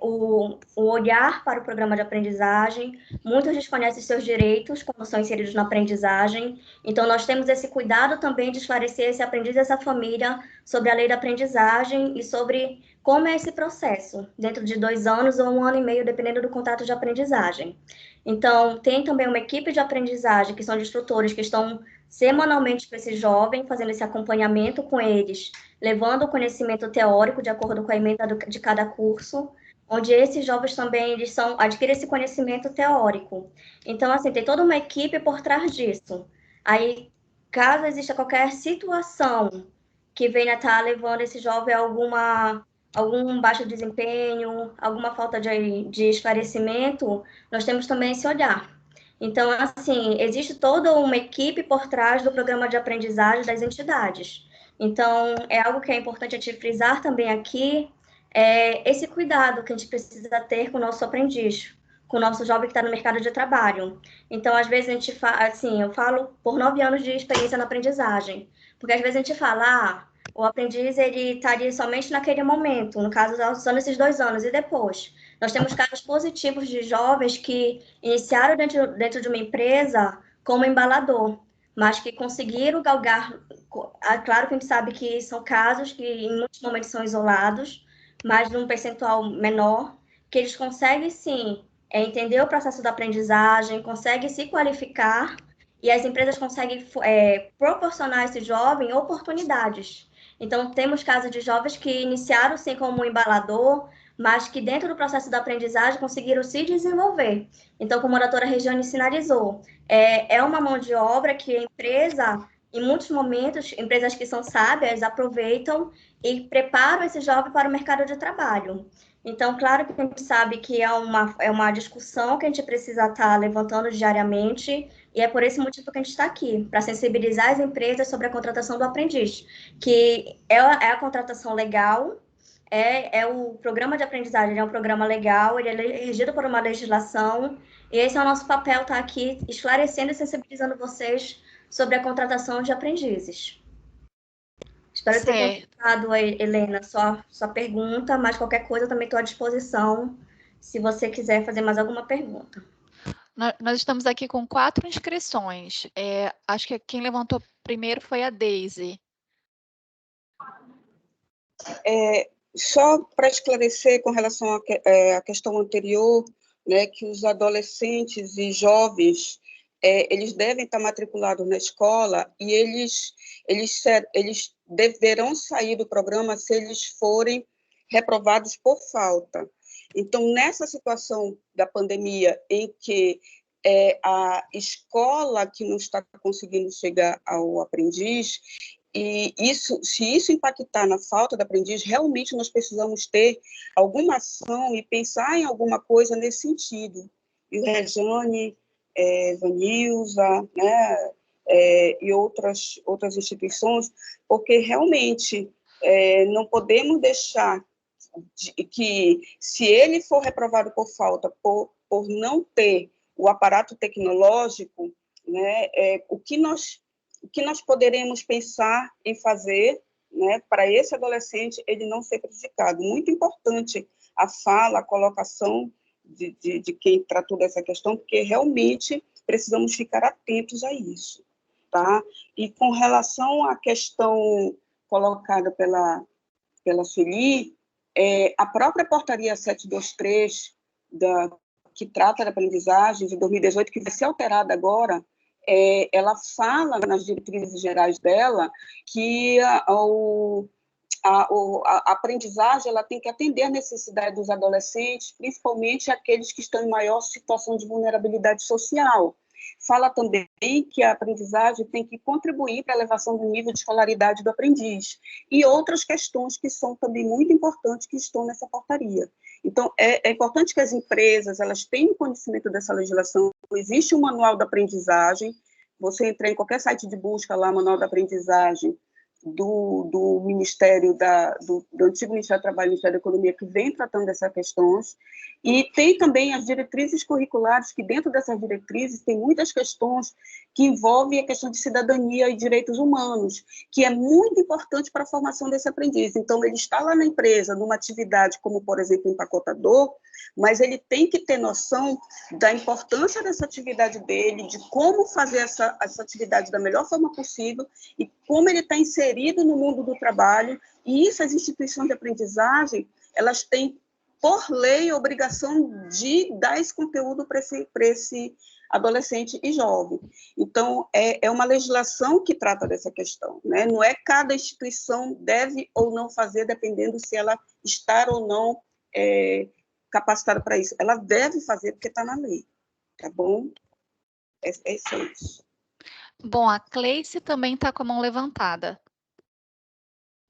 o olhar para o programa de aprendizagem, muitos desconhecem seus direitos quando são inseridos na aprendizagem. Então, nós temos esse cuidado também de esclarecer esse aprendiz e essa família sobre a lei da aprendizagem e sobre como é esse processo, dentro de 2 anos ou 1 ano e meio, dependendo do contrato de aprendizagem. Então, tem também uma equipe de aprendizagem, que são de instrutores que estão semanalmente com esse jovem, fazendo esse acompanhamento com eles, levando o conhecimento teórico de acordo com a ementa de cada curso, onde esses jovens também adquirem esse conhecimento teórico. Então, assim, tem toda uma equipe por trás disso. Aí, caso exista qualquer situação que venha estar levando esse jovem a algum baixo desempenho, alguma falta de esclarecimento, nós temos também esse olhar. Então, assim, existe toda uma equipe por trás do programa de aprendizagem das entidades. Então, é algo que é importante a gente frisar também aqui, esse cuidado que a gente precisa ter com o nosso aprendiz, com o nosso jovem que está no mercado de trabalho. Então, às vezes, a gente eu falo por 9 anos de experiência na aprendizagem, porque às vezes a gente fala, o aprendiz, ele está ali somente naquele momento, no caso, só nesses 2 anos, e depois. Nós temos casos positivos de jovens que iniciaram dentro de uma empresa como embalador, mas que conseguiram galgar. Claro que a gente sabe que são casos que em muitos momentos são isolados, mas num percentual menor, que eles conseguem, sim, entender o processo da aprendizagem, conseguem se qualificar, e as empresas conseguem proporcionar a esse jovem oportunidades. Então, temos casos de jovens que iniciaram, sim, como embalador, mas que dentro do processo da aprendizagem conseguiram se desenvolver. Então, como a doutora Regiane sinalizou, é uma mão de obra que a empresa Em muitos momentos, empresas que são sábias aproveitam e preparam esse jovem para o mercado de trabalho. Então, claro que a gente sabe que é uma discussão que a gente precisa estar levantando diariamente, e é por esse motivo que a gente está aqui, para sensibilizar as empresas sobre a contratação do aprendiz, que é a contratação legal, o programa de aprendizagem, é um programa legal, ele é regido por uma legislação, e esse é o nosso papel, estar aqui esclarecendo e sensibilizando vocês sobre a contratação de aprendizes. Espero ter contestado, Helena, sua pergunta, mas qualquer coisa eu também estou à disposição, se você quiser fazer mais alguma pergunta. Nós estamos aqui com 4 inscrições. Acho que quem levantou primeiro foi a Deise. Só para esclarecer com relação à questão anterior, né, que os adolescentes e jovens, eles devem estar matriculados na escola e eles deverão sair do programa se eles forem reprovados por falta. Então, nessa situação da pandemia, em que a escola que não está conseguindo chegar ao aprendiz, e se isso impactar na falta de aprendiz, realmente nós precisamos ter alguma ação e pensar em alguma coisa nesse sentido. E o Rejane, Vanilza, né, e outras instituições, porque realmente não podemos deixar que, se ele for reprovado por falta, por não ter o aparato tecnológico, né, o que nós poderemos pensar em fazer, né, para esse adolescente ele não ser prejudicado. Muito importante a fala, a colocação de quem tratou dessa questão, porque realmente precisamos ficar atentos a isso. Tá? E com relação à questão colocada pela Sueli, a própria portaria 723, que trata da aprendizagem de 2018, que vai ser alterada agora, ela fala nas diretrizes gerais dela que a aprendizagem ela tem que atender a necessidade dos adolescentes, principalmente aqueles que estão em maior situação de vulnerabilidade social. Fala também que a aprendizagem tem que contribuir para a elevação do nível de escolaridade do aprendiz e outras questões que são também muito importantes que estão nessa portaria. Então, é importante que as empresas elas tenham conhecimento dessa legislação. Existe um manual da aprendizagem, você entra em qualquer site de busca lá, manual da aprendizagem, do Ministério, do antigo Ministério do Trabalho e Ministério da Economia, que vem tratando dessas questões, e tem também as diretrizes curriculares, que dentro dessas diretrizes tem muitas questões que envolvem a questão de cidadania e direitos humanos, que é muito importante para a formação desse aprendiz. Então, ele está lá na empresa, numa atividade como, por exemplo, empacotador, mas ele tem que ter noção da importância dessa atividade dele, de como fazer essa atividade da melhor forma possível e como ele está inserido no mundo do trabalho. E isso, as instituições de aprendizagem, elas têm, por lei, a obrigação de dar esse conteúdo para esse adolescente e jovem. Então, é uma legislação que trata dessa questão, né? Não é cada instituição deve ou não fazer, dependendo se ela está ou não capacitada para isso. Ela deve fazer porque está na lei, tá bom? É isso. Bom, a Cleice também está com a mão levantada,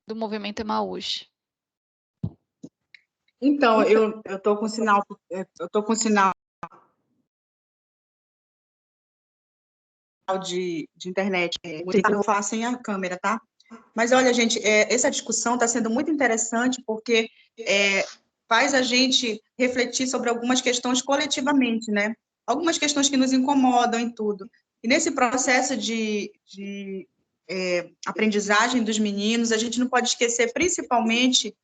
do Movimento Emaús. Então, eu estou com sinal de internet. Eu vou falar sem a câmera, tá? Mas, olha, gente, essa discussão está sendo muito interessante porque faz a gente refletir sobre algumas questões coletivamente, né? Algumas questões que nos incomodam em tudo. E nesse processo de aprendizagem dos meninos, a gente não pode esquecer, principalmente,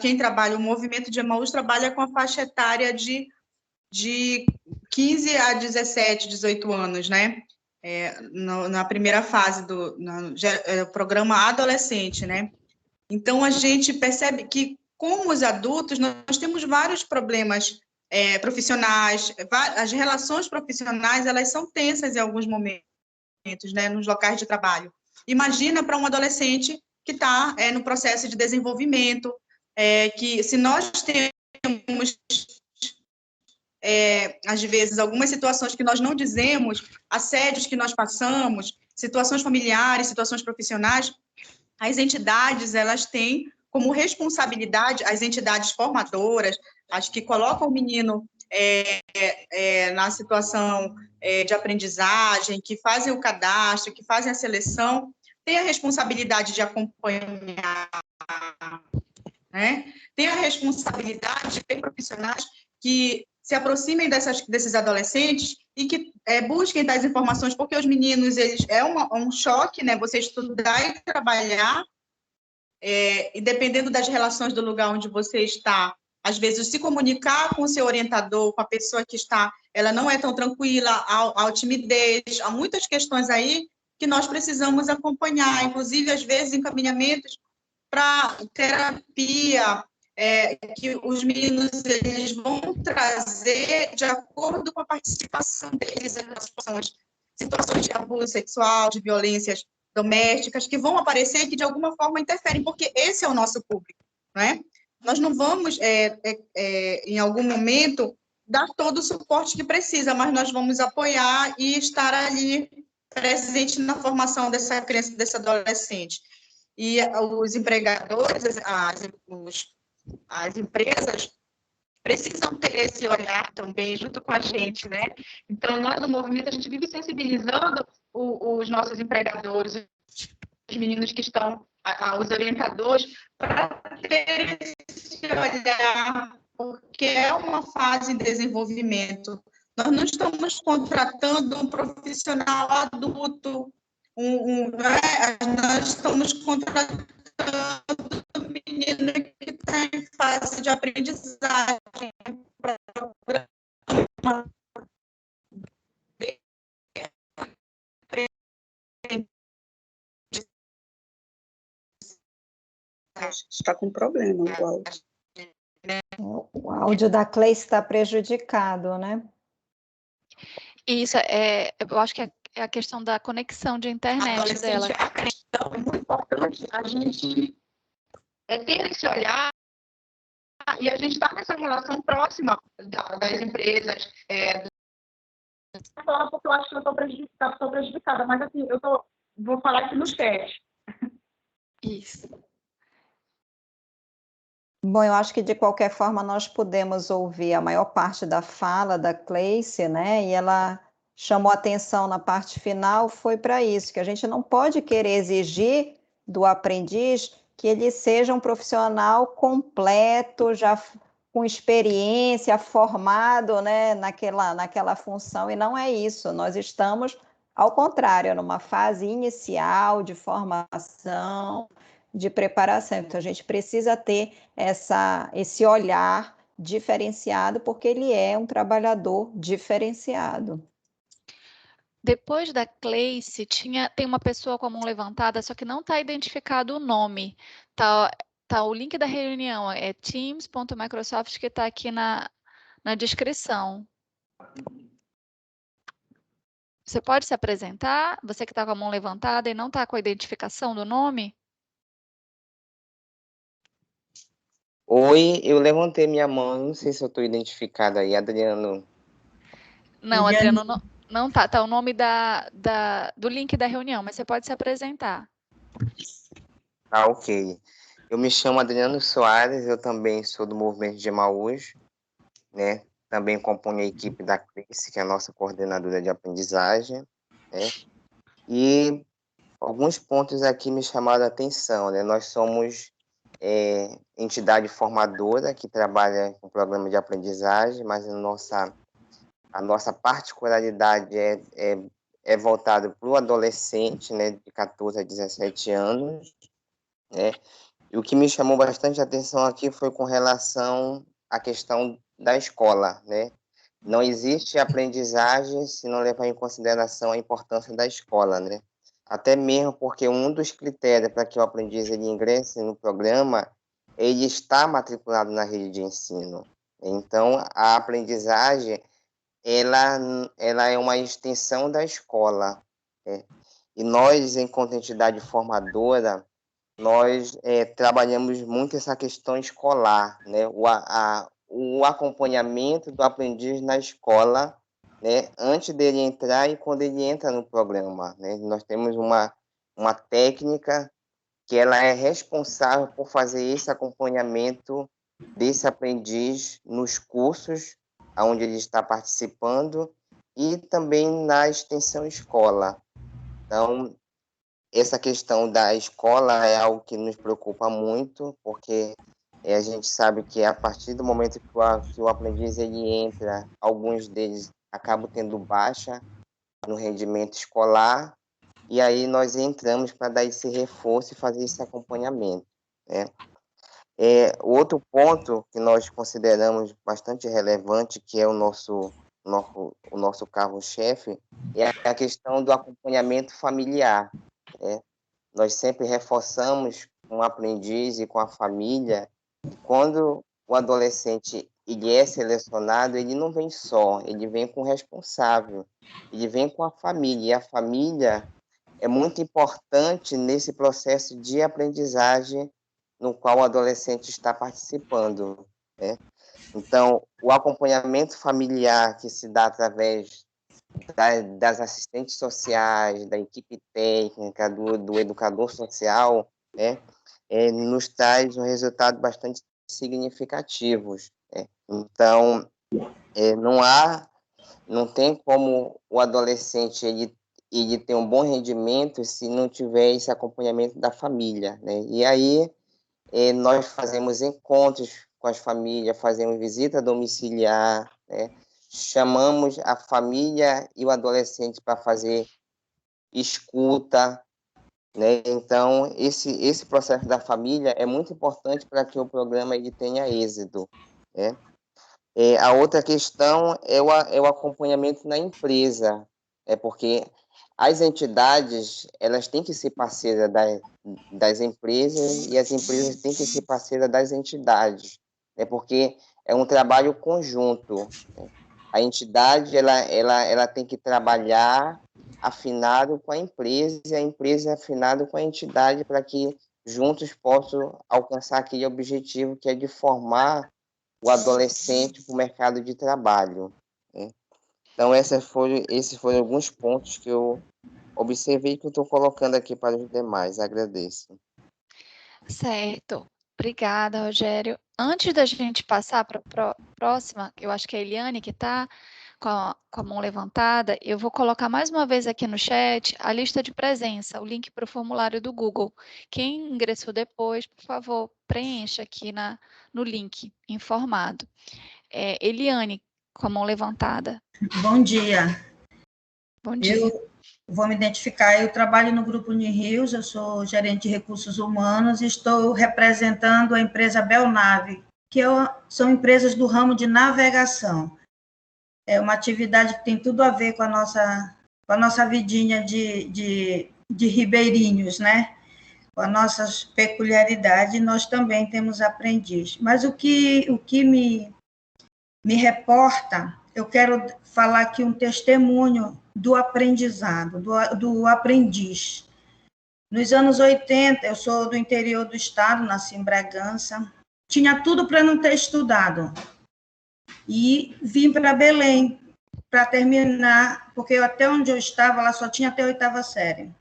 quem trabalha, o movimento de Emaús trabalha com a faixa etária de 15 a 17, 18 anos, né? Na primeira fase do programa adolescente, né? Então, a gente percebe que, como os adultos, nós temos vários problemas profissionais, as relações profissionais, elas são tensas em alguns momentos, né, nos locais de trabalho. Imagina para um adolescente que está no processo de desenvolvimento, que se nós temos às vezes, algumas situações que nós não dizemos, assédios que nós passamos, situações familiares, situações profissionais, as entidades, elas têm como responsabilidade, as entidades formadoras, as que colocam o menino na situação de aprendizagem, que fazem o cadastro, que fazem a seleção, têm a responsabilidade de acompanhar, né? Tem a responsabilidade de ter profissionais que se aproximem desses adolescentes e que busquem tais informações, porque os meninos, eles um choque, né? Você estudar e trabalhar, e dependendo das relações do lugar onde você está, às vezes se comunicar com o seu orientador, com a pessoa que está, ela não é tão tranquila, há timidez, há muitas questões aí que nós precisamos acompanhar, inclusive, às vezes, encaminhamentos para terapia, que os meninos eles vão trazer de acordo com a participação deles nas situações de abuso sexual, de violências domésticas, que vão aparecer e que, de alguma forma, interferem, porque esse é o nosso público, né? Nós não vamos, em algum momento, dar todo o suporte que precisa, mas nós vamos apoiar e estar ali presente na formação dessa criança, desse adolescente. E os empregadores, as empresas, precisam ter esse olhar também junto com a gente, né? Então, nós, no movimento, a gente vive sensibilizando os nossos empregadores, os meninos que estão, os orientadores, para ter esse olhar, porque é uma fase de desenvolvimento. Nós não estamos contratando um profissional adulto, nós estamos contratando um menino que está em fase de aprendizagem. Está com problema o áudio. O áudio da Cleice está prejudicado, né? Isso, eu acho que é a questão da conexão de internet dela. Então, é muito importante a gente ter esse olhar e a gente está nessa relação próxima das empresas. Porque eu acho que eu estou prejudicada, mas assim, vou falar aqui no chat. Isso. Bom, eu acho que, de qualquer forma, nós pudemos ouvir a maior parte da fala da Cleice, né? E ela chamou atenção na parte final, foi para isso, que a gente não pode querer exigir do aprendiz que ele seja um profissional completo, já com experiência, formado, né, naquela função, e não é isso. Nós estamos, ao contrário, numa fase inicial de formação, de preparação. Então, a gente precisa ter esse olhar diferenciado, porque ele é um trabalhador diferenciado. Depois da Cleice, tem uma pessoa com a mão levantada, só que não está identificado o nome. Tá o link da reunião, é teams.microsoft, que está aqui na descrição. Você pode se apresentar? Você que está com a mão levantada e não está com a identificação do nome? Oi, eu levantei minha mão, não sei se eu estou identificada aí, Adriano. Não, Adriano, não tá. Tá o nome do link da reunião, mas você pode se apresentar. Ah, ok. Eu me chamo Adriano Soares, eu também sou do Movimento de Emaús, né? Também componho a equipe da Cleice, que é a nossa coordenadora de aprendizagem, né? E alguns pontos aqui me chamaram a atenção, né? Nós somos entidade formadora que trabalha com programa de aprendizagem, mas a nossa particularidade é voltada para o adolescente, né, de 14 a 17 anos, né? E o que me chamou bastante atenção aqui foi com relação à questão da escola, né? Não existe aprendizagem se não levar em consideração a importância da escola, né? Até mesmo porque um dos critérios para que o aprendiz ele ingresse no programa, ele está matriculado na rede de ensino. Então, a aprendizagem, ela é uma extensão da escola, né? E nós, enquanto entidade formadora, nós trabalhamos muito essa questão escolar, né? o acompanhamento do aprendiz na escola, né, antes dele entrar e quando ele entra no programa, né? Nós temos uma técnica que ela é responsável por fazer esse acompanhamento desse aprendiz nos cursos onde ele está participando e também na extensão escola. Então, essa questão da escola é algo que nos preocupa muito, porque a gente sabe que a partir do momento que o aprendiz ele entra, alguns deles acabam tendo baixa no rendimento escolar, e aí nós entramos para dar esse reforço e fazer esse acompanhamento, né? Outro ponto que nós consideramos bastante relevante, que é o nosso carro-chefe, é a questão do acompanhamento familiar, né? Nós sempre reforçamos com o aprendiz e com a família, quando o adolescente ele é selecionado, ele não vem só, ele vem com o responsável, ele vem com a família, e a família é muito importante nesse processo de aprendizagem no qual o adolescente está participando, né? Então, o acompanhamento familiar que se dá através das assistentes sociais, da equipe técnica, do educador social, né, nos traz um resultado bastante significativos, né? Então, não tem como o adolescente ele ter um bom rendimento se não tiver esse acompanhamento da família, né? E aí nós fazemos encontros com as famílias, fazemos visita domiciliar, né? Chamamos a família e o adolescente para fazer escuta, né? Então, esse processo da família é muito importante para que o programa ele tenha êxito, né? A outra questão é o acompanhamento na empresa, porque as entidades elas têm que ser parceiras das empresas e as empresas têm que ser parceiras das entidades, porque é um trabalho conjunto, né? A entidade ela tem que trabalhar afinado com a empresa e a empresa afinado com a entidade para que juntos possam alcançar aquele objetivo que é de formar o adolescente para o mercado de trabalho, né? Então, esses foram alguns pontos que eu observei que eu estou colocando aqui para os demais. Agradeço. Certo. Obrigada, Rogério. Antes da gente passar para a próxima, eu acho que é a Eliane que está com a mão levantada, eu vou colocar mais uma vez aqui no chat a lista de presença, o link para o formulário do Google. Quem ingressou depois, por favor, preencha aqui no link informado. Eliane, com a mão levantada. Bom dia. Bom dia. Eu vou me identificar. Eu trabalho no Grupo Unirios, eu sou gerente de recursos humanos e estou representando a empresa Belnave, que são empresas do ramo de navegação. É uma atividade que tem tudo a ver com a nossa vidinha de ribeirinhos, né? Com as nossas peculiaridades, nós também temos aprendiz. Mas o que me reporta, eu quero falar aqui um testemunho do aprendizado, do aprendiz. Nos anos 80, eu sou do interior do estado, nasci em Bragança, tinha tudo para não ter estudado. E vim para Belém para terminar, porque até onde eu estava, lá só tinha até a 8ª série.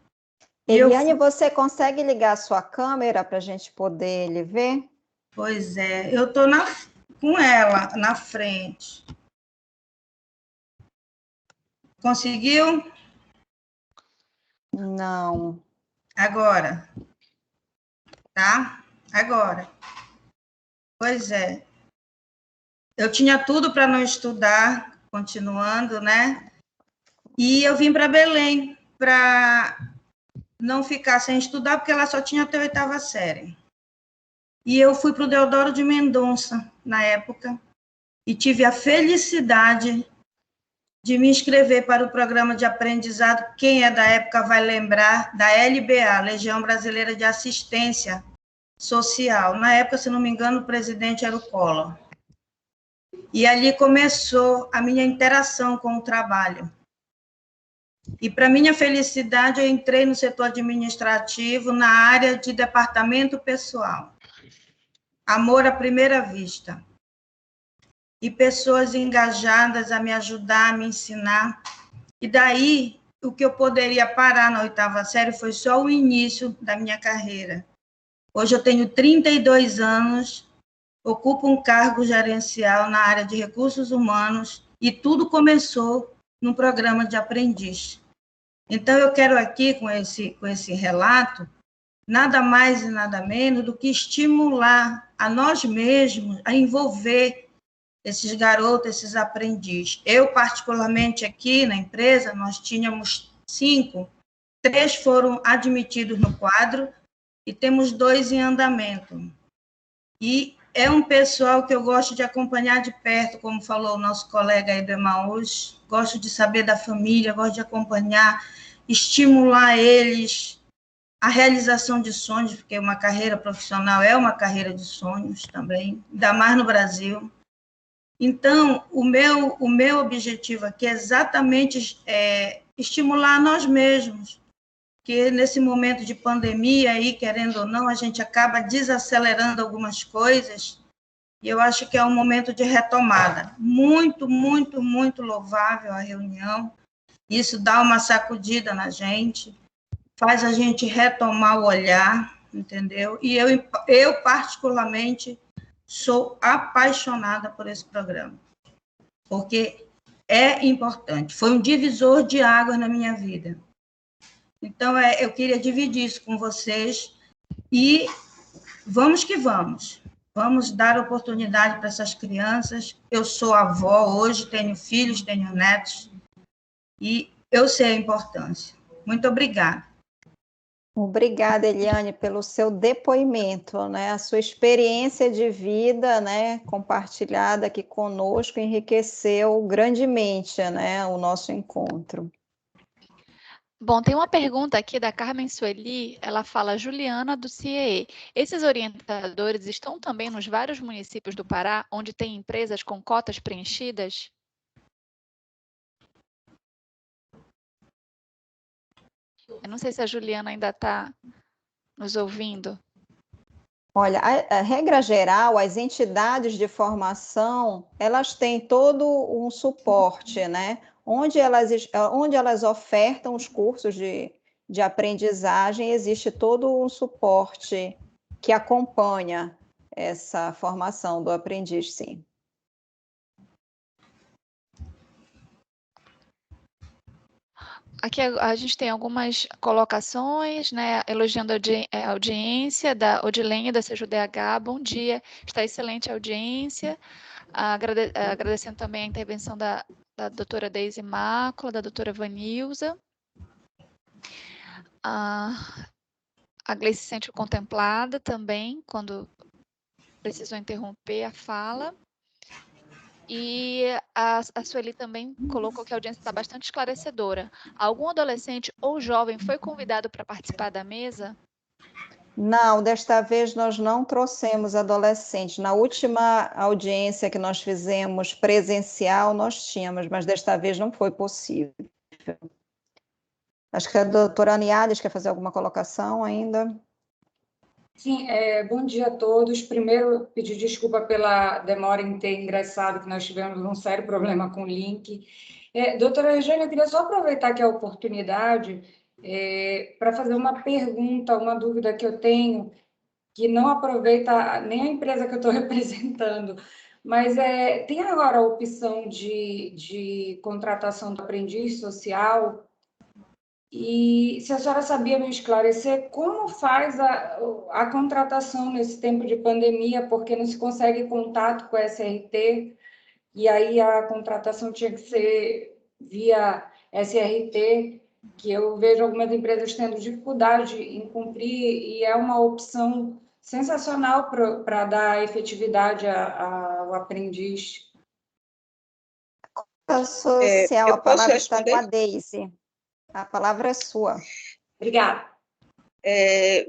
Eliane, você consegue ligar a sua câmera para a gente poder lhe ver? Pois é, eu estou com ela na frente. Conseguiu? Não. Agora. Tá? Agora. Pois é. Eu tinha tudo para não estudar, continuando, né? E eu vim para Belém para não ficar sem estudar, porque ela só tinha até a 8ª série. E eu fui para o Deodoro de Mendonça, na época, e tive a felicidade de me inscrever para o programa de aprendizado. Quem é da época vai lembrar da LBA, Legião Brasileira de Assistência Social. Na época, se não me engano, o presidente era o Collor. E ali começou a minha interação com o trabalho. E, para minha felicidade, eu entrei no setor administrativo, na área de departamento pessoal. Amor à primeira vista. e pessoas engajadas a me ajudar, a me ensinar. E daí, o que eu poderia parar na 8ª série foi só o início da minha carreira. Hoje eu tenho 32 anos, ocupo um cargo gerencial na área de recursos humanos e tudo começou num programa de aprendiz. Então, eu quero aqui, com esse relato, nada mais e nada menos do que estimular a nós mesmos a envolver esses garotos, esses aprendizes. Eu, particularmente, aqui na empresa, nós tínhamos 5, 3 foram admitidos no quadro e temos 2 em andamento. E é um pessoal que eu gosto de acompanhar de perto, como falou o nosso colega aí do Emaús, gosto de saber da família, gosto de acompanhar, estimular eles a realização de sonhos, porque uma carreira profissional é uma carreira de sonhos também, ainda mais no Brasil. Então, o meu objetivo aqui é exatamente estimular nós mesmos, que nesse momento de pandemia, aí, querendo ou não, a gente acaba desacelerando algumas coisas, e eu acho que é um momento de retomada. Muito, muito, muito louvável a reunião, isso dá uma sacudida na gente, faz a gente retomar o olhar, entendeu? E eu particularmente, sou apaixonada por esse programa, porque é importante, foi um divisor de águas na minha vida. Então, eu queria dividir isso com vocês e vamos que vamos. Vamos dar oportunidade para essas crianças. Eu sou avó hoje, tenho filhos, tenho netos, e eu sei a importância. Muito obrigada. Obrigada, Eliane, pelo seu depoimento, né? A sua experiência de vida, né, compartilhada aqui conosco, enriqueceu grandemente, né, o nosso encontro. Bom, tem uma pergunta aqui da Carmen Sueli, ela fala, Juliana, do CIEE. Esses orientadores estão também nos vários municípios do Pará, onde tem empresas com cotas preenchidas? Eu não sei se a Juliana ainda está nos ouvindo. Olha, a regra geral, as entidades de formação, elas têm todo um suporte, né? Onde elas ofertam os cursos de aprendizagem, existe todo um suporte que acompanha essa formação do aprendiz, sim. Aqui a gente tem algumas colocações, né, elogiando a audiência da Odilene, da CJDH. Bom dia, está excelente a audiência. Agradecendo também a intervenção da doutora Deise Mácula, da doutora Vanilza. A Gleice se sente contemplada também, quando precisou interromper a fala. E a Sueli também colocou que a audiência está bastante esclarecedora. Algum adolescente ou jovem foi convidado para participar da mesa? Não, desta vez nós não trouxemos adolescentes. Na última audiência que nós fizemos presencial, nós tínhamos, mas desta vez não foi possível. Acho que a doutora Aniades quer fazer alguma colocação ainda. Sim, bom dia a todos. Primeiro, pedir desculpa pela demora em ter ingressado, que nós tivemos um sério problema com o link. Doutora Regiane, eu queria só aproveitar aqui a oportunidade para fazer uma pergunta, uma dúvida que eu tenho, que não aproveita nem a empresa que eu estou representando, mas tem agora a opção de contratação do aprendiz social. E se a senhora sabia me esclarecer como faz a contratação nesse tempo de pandemia, porque não se consegue contato com a SRT, e aí a contratação tinha que ser via SRT, que eu vejo algumas empresas tendo dificuldade em cumprir, e é uma opção sensacional para dar efetividade ao aprendiz. Social, a palavra está com a Deise. A palavra é sua. Obrigada.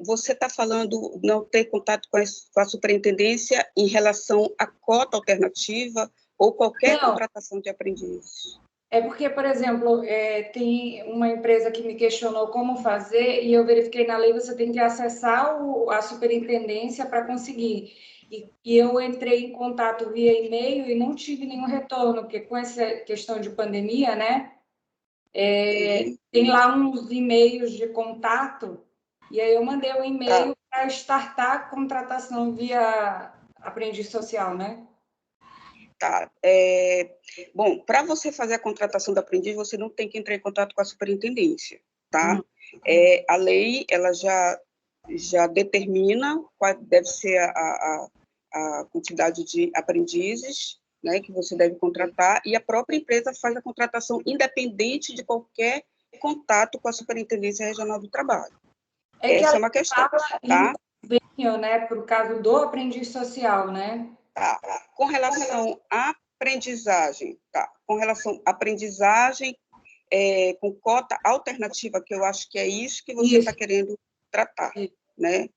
Você está falando não ter contato com a superintendência em relação à cota alternativa ou qualquer contratação de aprendiz? É porque, por exemplo, tem uma empresa que me questionou como fazer e eu verifiquei na lei, você tem que acessar a superintendência para conseguir. e eu entrei em contato via e-mail e não tive nenhum retorno, porque com essa questão de pandemia, né, tem lá uns e-mails de contato, e aí eu mandei um e-mail para startar a contratação via aprendiz social, né? Tá. Bom, para você fazer a contratação do aprendiz, você não tem que entrar em contato com a superintendência, tá? A lei, ela já determina qual deve ser a quantidade de aprendizes, né, que você deve contratar, e a própria empresa faz a contratação independente de qualquer contato com a Superintendência Regional do Trabalho. Essa é uma questão, tá? Né, para o caso do aprendiz social, né? Tá. Com relação à aprendizagem, tá? Com relação à aprendizagem com cota alternativa, que eu acho que é isso que você está querendo tratar, né?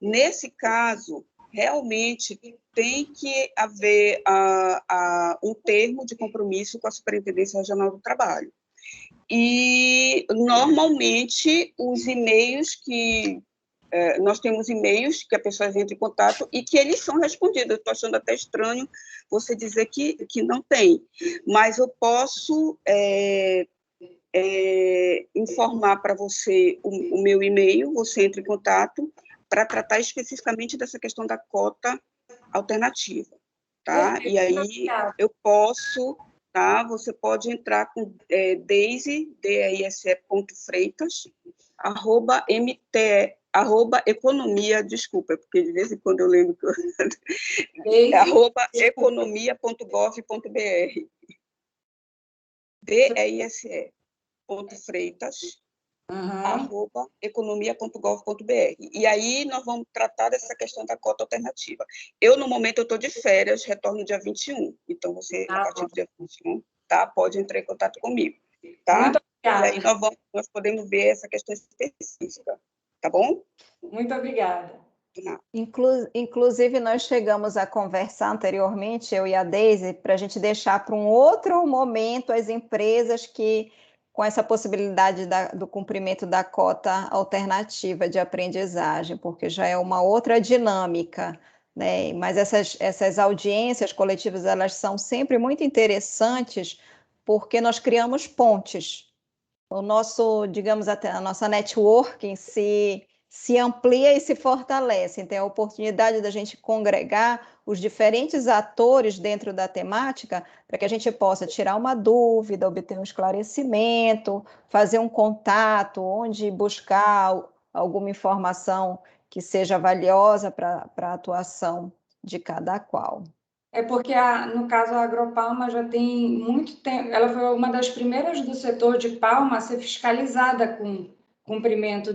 Nesse caso, realmente tem que haver um termo de compromisso com a Superintendência Regional do Trabalho. E, normalmente, os e-mails que... nós temos e-mails que a pessoa entra em contato e que eles são respondidos. Eu estou achando até estranho você dizer que não tem, mas eu posso informar para você o meu e-mail, você entra em contato para tratar especificamente dessa questão da cota alternativa, tá? E aí eu posso, tá? Você pode entrar com Daisy, DISE.freitas, @economia, desculpa, porque de vez em quando eu lembro que @economia.gov.br, DISE.freitas, @economia.gov.br. E aí nós vamos tratar dessa questão da cota alternativa. Eu, no momento, eu estou de férias, retorno dia 21, então você, a partir do dia 21, tá? Pode entrar em contato comigo, tá? Muito obrigada. E aí nós podemos ver essa questão específica, tá bom? Muito obrigada. Inclusive, nós chegamos a conversar anteriormente, eu e a Daisy, para a gente deixar para um outro momento as empresas que, com essa possibilidade do cumprimento da cota alternativa de aprendizagem, porque já é uma outra dinâmica, né? Mas essas audiências coletivas, elas são sempre muito interessantes, porque nós criamos pontes. O nosso, digamos, até a nossa networking se amplia e se fortalece. Então, é a oportunidade da gente congregar os diferentes atores dentro da temática para que a gente possa tirar uma dúvida, obter um esclarecimento, fazer um contato, onde buscar alguma informação que seja valiosa para a atuação de cada qual. É porque, no caso, a Agropalma já tem muito tempo, ela foi uma das primeiras do setor de palma a ser fiscalizada com cumprimento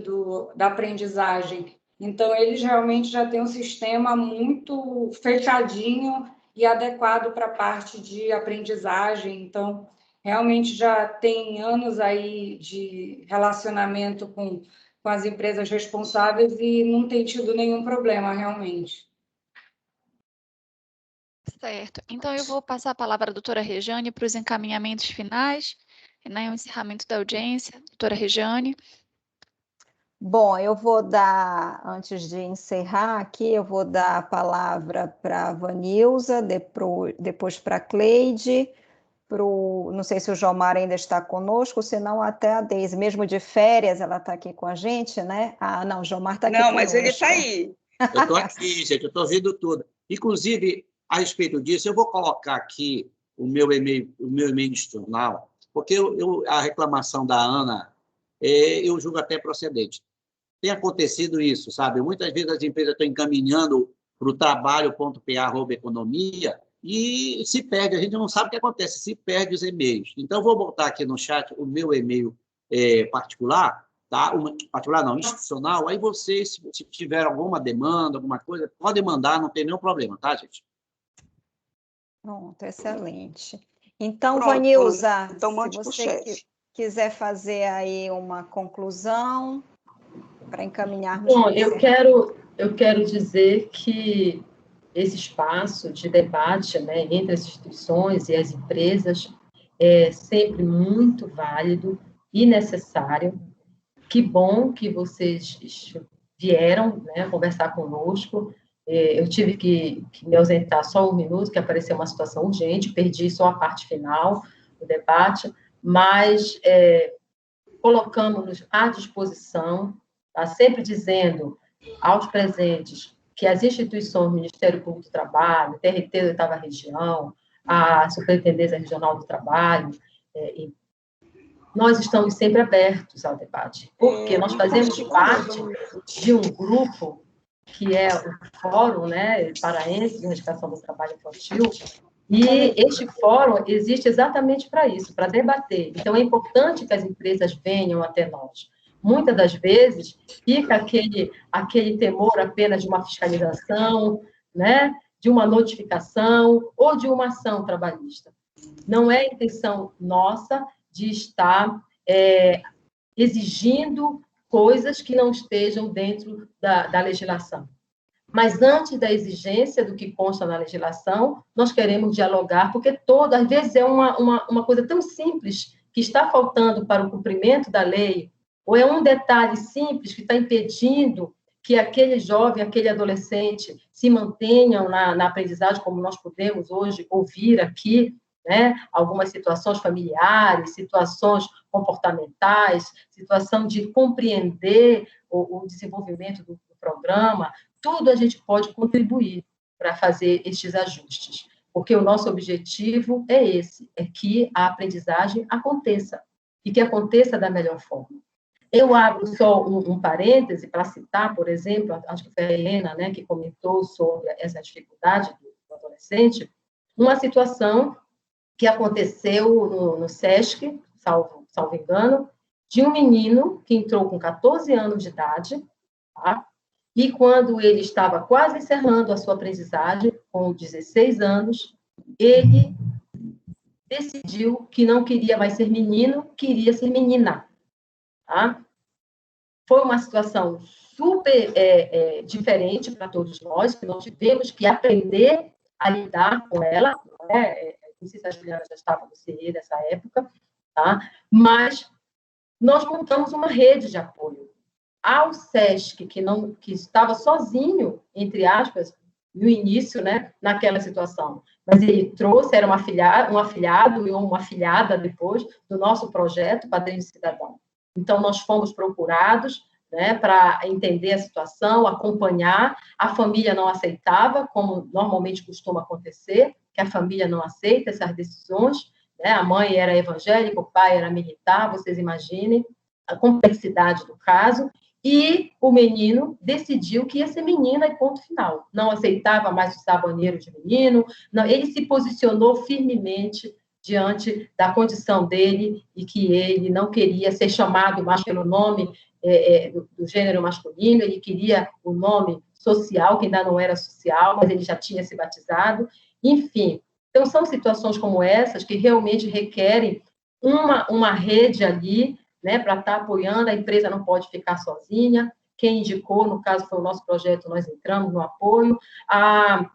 da aprendizagem. Então, eles realmente já têm um sistema muito fechadinho e adequado para a parte de aprendizagem. Então, realmente já tem anos aí de relacionamento com as empresas responsáveis e não tem tido nenhum problema, realmente. Certo. Então, eu vou passar a palavra à doutora Rejane para os encaminhamentos finais, né, o encerramento da audiência. Doutora Rejane. Bom, eu vou dar, antes de encerrar aqui, eu vou dar a palavra para a Vanilza, depois para a Cleide, não sei se o Jomar ainda está conosco, senão até a Deise, mesmo de férias, ela está aqui com a gente, né? Ah, não, o Jomar está aqui conosco. Não, mas ele está aí. Eu estou aqui, gente, eu estou ouvindo tudo. Inclusive, a respeito disso, eu vou colocar aqui o meu e-mail institucional, porque a reclamação da Ana, eu julgo até procedente. Tem acontecido isso, sabe? Muitas vezes as empresas estão encaminhando para o trabalho.pa@economia e se perde, a gente não sabe o que acontece, se perde os e-mails. Então, eu vou botar aqui no chat o meu e-mail particular, tá? Particular não, institucional, aí vocês, se tiver alguma demanda, alguma coisa, podem mandar, não tem nenhum problema, tá, gente? Pronto, excelente. Então, Pronto, Vanilza, então, se você quiser fazer aí uma conclusão para encaminharmos. Bom, eu quero dizer que esse espaço de debate, né, entre as instituições e as empresas é sempre muito válido e necessário. Que bom que vocês vieram, né, conversar conosco. Eu tive que me ausentar só um minuto, que apareceu uma situação urgente, perdi só a parte final do debate, mas colocamos-nos à disposição, tá? Sempre dizendo aos presentes que as instituições, Ministério Público do Trabalho, TRT da 8ª Região, a Superintendência Regional do Trabalho, nós estamos sempre abertos ao debate, porque nós fazemos parte de um grupo que é o Fórum, né, Paraense de Erradicação do Trabalho Infantil, e este fórum existe exatamente para isso, para debater. Então, é importante que as empresas venham até nós. Muitas das vezes, fica aquele temor apenas de uma fiscalização, né, de uma notificação ou de uma ação trabalhista. Não é intenção nossa de estar exigindo coisas que não estejam dentro da legislação. Mas antes da exigência do que consta na legislação, nós queremos dialogar, porque às vezes é uma coisa tão simples que está faltando para o cumprimento da lei, ou é um detalhe simples que está impedindo que aquele jovem, aquele adolescente se mantenham na aprendizagem, como nós podemos hoje ouvir aqui, né? Algumas situações familiares, situações comportamentais, situação de compreender o desenvolvimento do programa, tudo a gente pode contribuir para fazer estes ajustes, porque o nosso objetivo é esse, é que a aprendizagem aconteça, e que aconteça da melhor forma. Eu abro só um parêntese para citar, por exemplo, acho que foi a Helena, né, que comentou sobre essa dificuldade do adolescente, uma situação que aconteceu no SESC, salvo engano, de um menino que entrou com 14 anos de idade, tá? E quando ele estava quase encerrando a sua aprendizagem, com 16 anos, ele decidiu que não queria mais ser menino, queria ser menina. Tá? Foi uma situação super diferente para todos nós, que nós tivemos que aprender a lidar com ela, né? Não sei se a Juliana já estava no CE nessa época, tá? Mas nós montamos uma rede de apoio ao SESC, que estava sozinho, entre aspas, no início, né, naquela situação. Mas ele trouxe, era um afilhado e uma afilhada depois do nosso projeto Padrinho Cidadão. Então, nós fomos procurados, né, para entender a situação, acompanhar. A família não aceitava, como normalmente costuma acontecer, que a família não aceita essas decisões, né? A mãe era evangélica, o pai era militar, vocês imaginem a complexidade do caso, e o menino decidiu que ia ser menina e ponto final. Não aceitava mais usar banheiro de menino, não, ele se posicionou firmemente diante da condição dele e que ele não queria ser chamado mais pelo nome do gênero masculino, ele queria o nome social, que ainda não era social, mas ele já tinha se batizado, enfim. Então, são situações como essas que realmente requerem uma rede ali, né, para estar apoiando, a empresa não pode ficar sozinha, quem indicou, no caso foi o nosso projeto, nós entramos no apoio, a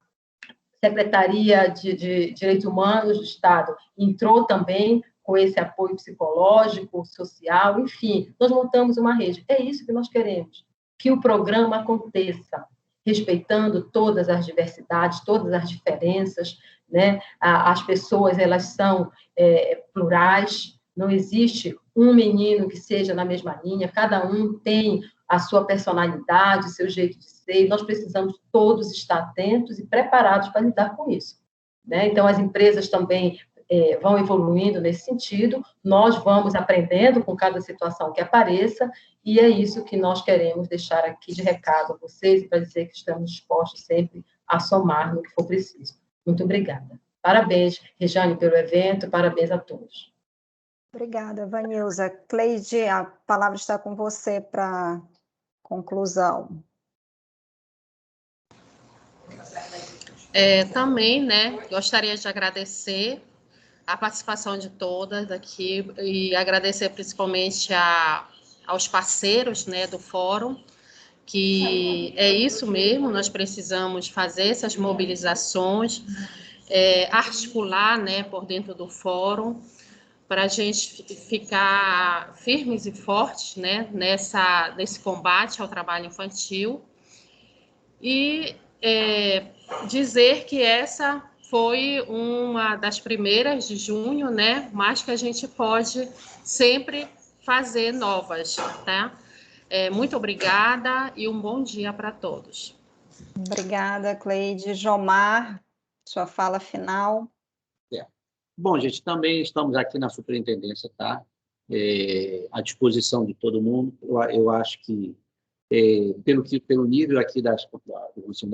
Secretaria de Direitos Humanos do Estado entrou também com esse apoio psicológico, social, enfim, nós montamos uma rede. É isso que nós queremos, que o programa aconteça, respeitando todas as diversidades, todas as diferenças, né? As pessoas, elas são plurais, não existe um menino que seja na mesma linha, cada um tem a sua personalidade, seu jeito de ser, e nós precisamos todos estar atentos e preparados para lidar com isso, né? Então, as empresas também vão evoluindo nesse sentido, nós vamos aprendendo com cada situação que apareça, e é isso que nós queremos deixar aqui de recado a vocês, para dizer que estamos dispostos sempre a somar no que for preciso. Muito obrigada. Parabéns, Rejane, pelo evento, parabéns a todos. Obrigada, Vanilza. Cleide, a palavra está com você para conclusão. Também, né, gostaria de agradecer a participação de todas aqui e agradecer principalmente aos parceiros, né, do fórum, que é isso mesmo, nós precisamos fazer essas mobilizações, articular, né, por dentro do fórum, para a gente ficar firmes e fortes, né, nesse combate ao trabalho infantil. E dizer que essa foi uma das primeiras de junho, né? Mas que a gente pode sempre fazer novas, tá? Muito obrigada e um bom dia para todos. Obrigada, Cleide. Jomar, sua fala final. Bom, gente, também estamos aqui na superintendência, tá? À disposição de todo mundo. Eu acho que, pelo nível aqui das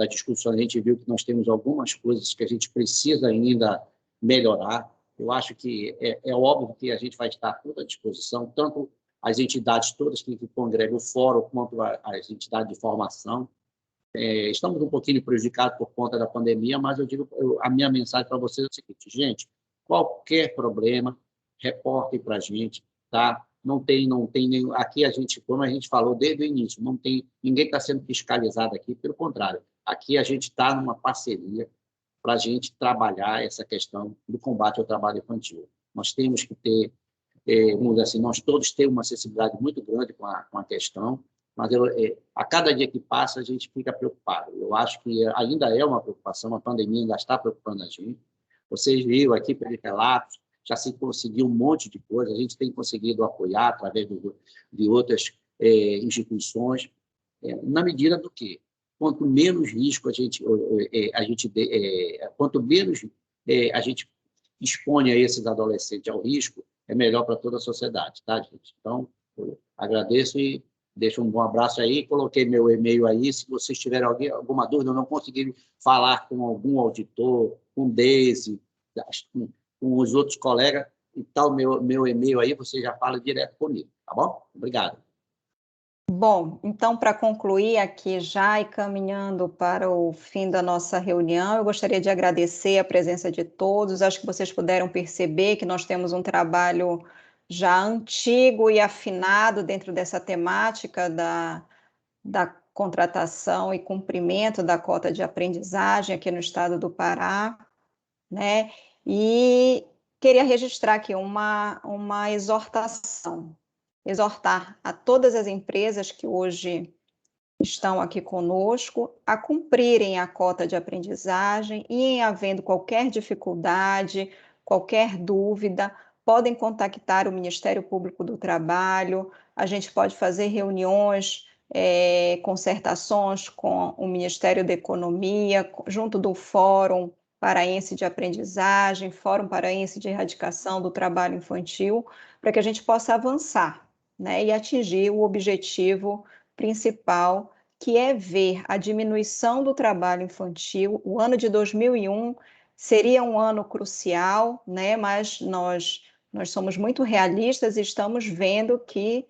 discussões, a gente viu que nós temos algumas coisas que a gente precisa ainda melhorar. Eu acho que é óbvio que a gente vai estar toda à disposição, tanto as entidades todas que congregam o fórum, quanto as entidades de formação. Estamos um pouquinho prejudicados por conta da pandemia, mas a minha mensagem para vocês é o seguinte, gente, qualquer problema, reportem para a gente, tá? Não tem nenhum... Aqui a gente, como a gente falou desde o início, ninguém está sendo fiscalizado aqui, pelo contrário. Aqui a gente está numa parceria para a gente trabalhar essa questão do combate ao trabalho infantil. Nós temos que ter, vamos dizer assim, nós todos temos uma sensibilidade muito grande com a questão, mas a cada dia que passa a gente fica preocupado. Eu acho que ainda é uma preocupação, a pandemia ainda está preocupando a gente. Vocês viram aqui pelos relatos, já se conseguiu um monte de coisa, a gente tem conseguido apoiar através de outras instituições, na medida do que, quanto menos risco quanto menos a gente expõe a esses adolescentes ao risco, é melhor para toda a sociedade, tá, gente? Então, eu agradeço e deixo um bom abraço aí, coloquei meu e-mail aí, se vocês tiverem alguma dúvida, não conseguirem falar com algum auditor, com Deise, com os outros colegas, e tal, meu e-mail aí, você já fala direto comigo, tá bom? Obrigado. Bom, então, para concluir aqui já e caminhando para o fim da nossa reunião, eu gostaria de agradecer a presença de todos. Acho que vocês puderam perceber que nós temos um trabalho já antigo e afinado dentro dessa temática da contratação e cumprimento da cota de aprendizagem aqui no estado do Pará, né? E queria registrar aqui uma exortar a todas as empresas que hoje estão aqui conosco a cumprirem a cota de aprendizagem e, em havendo qualquer dificuldade, qualquer dúvida, podem contactar o Ministério Público do Trabalho, a gente pode fazer reuniões, concertações com o Ministério da Economia, junto do Fórum Paraense de Aprendizagem, Fórum Paraense de Erradicação do Trabalho Infantil, para que a gente possa avançar, né, e atingir o objetivo principal, que é ver a diminuição do trabalho infantil. O ano de 2001 seria um ano crucial, né, mas nós somos muito realistas e estamos vendo que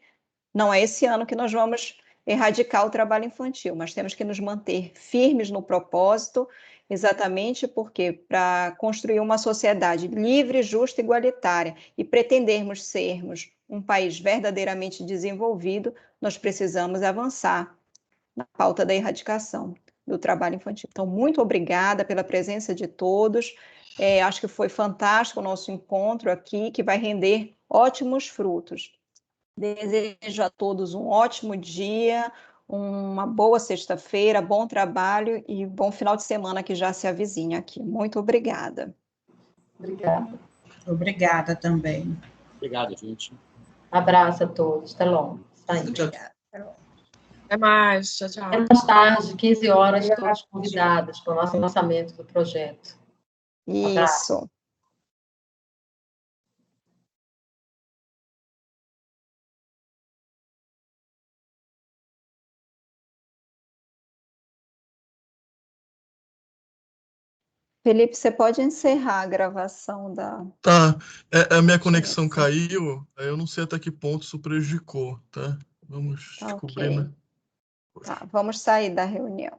não é esse ano que nós vamos erradicar o trabalho infantil, mas temos que nos manter firmes no propósito, exatamente porque para construir uma sociedade livre, justa e igualitária e pretendermos sermos um país verdadeiramente desenvolvido, nós precisamos avançar na pauta da erradicação do trabalho infantil. Então, muito obrigada pela presença de todos. Acho que foi fantástico o nosso encontro aqui, que vai render ótimos frutos. Desejo a todos um ótimo dia, uma boa sexta-feira, bom trabalho e bom final de semana que já se avizinha aqui. Muito obrigada. Obrigada. Obrigada também. Obrigado, gente. Abraço a todos. Até logo. Obrigada. Até mais. Tchau, tchau. Até mais tarde, 15 horas, todos convidados para o nosso lançamento do projeto. Isso. Felipe, você pode encerrar a gravação da... Tá, a minha conexão caiu, eu não sei até que ponto isso prejudicou, tá? Vamos descobrir, okay, né? Tá, vamos sair da reunião.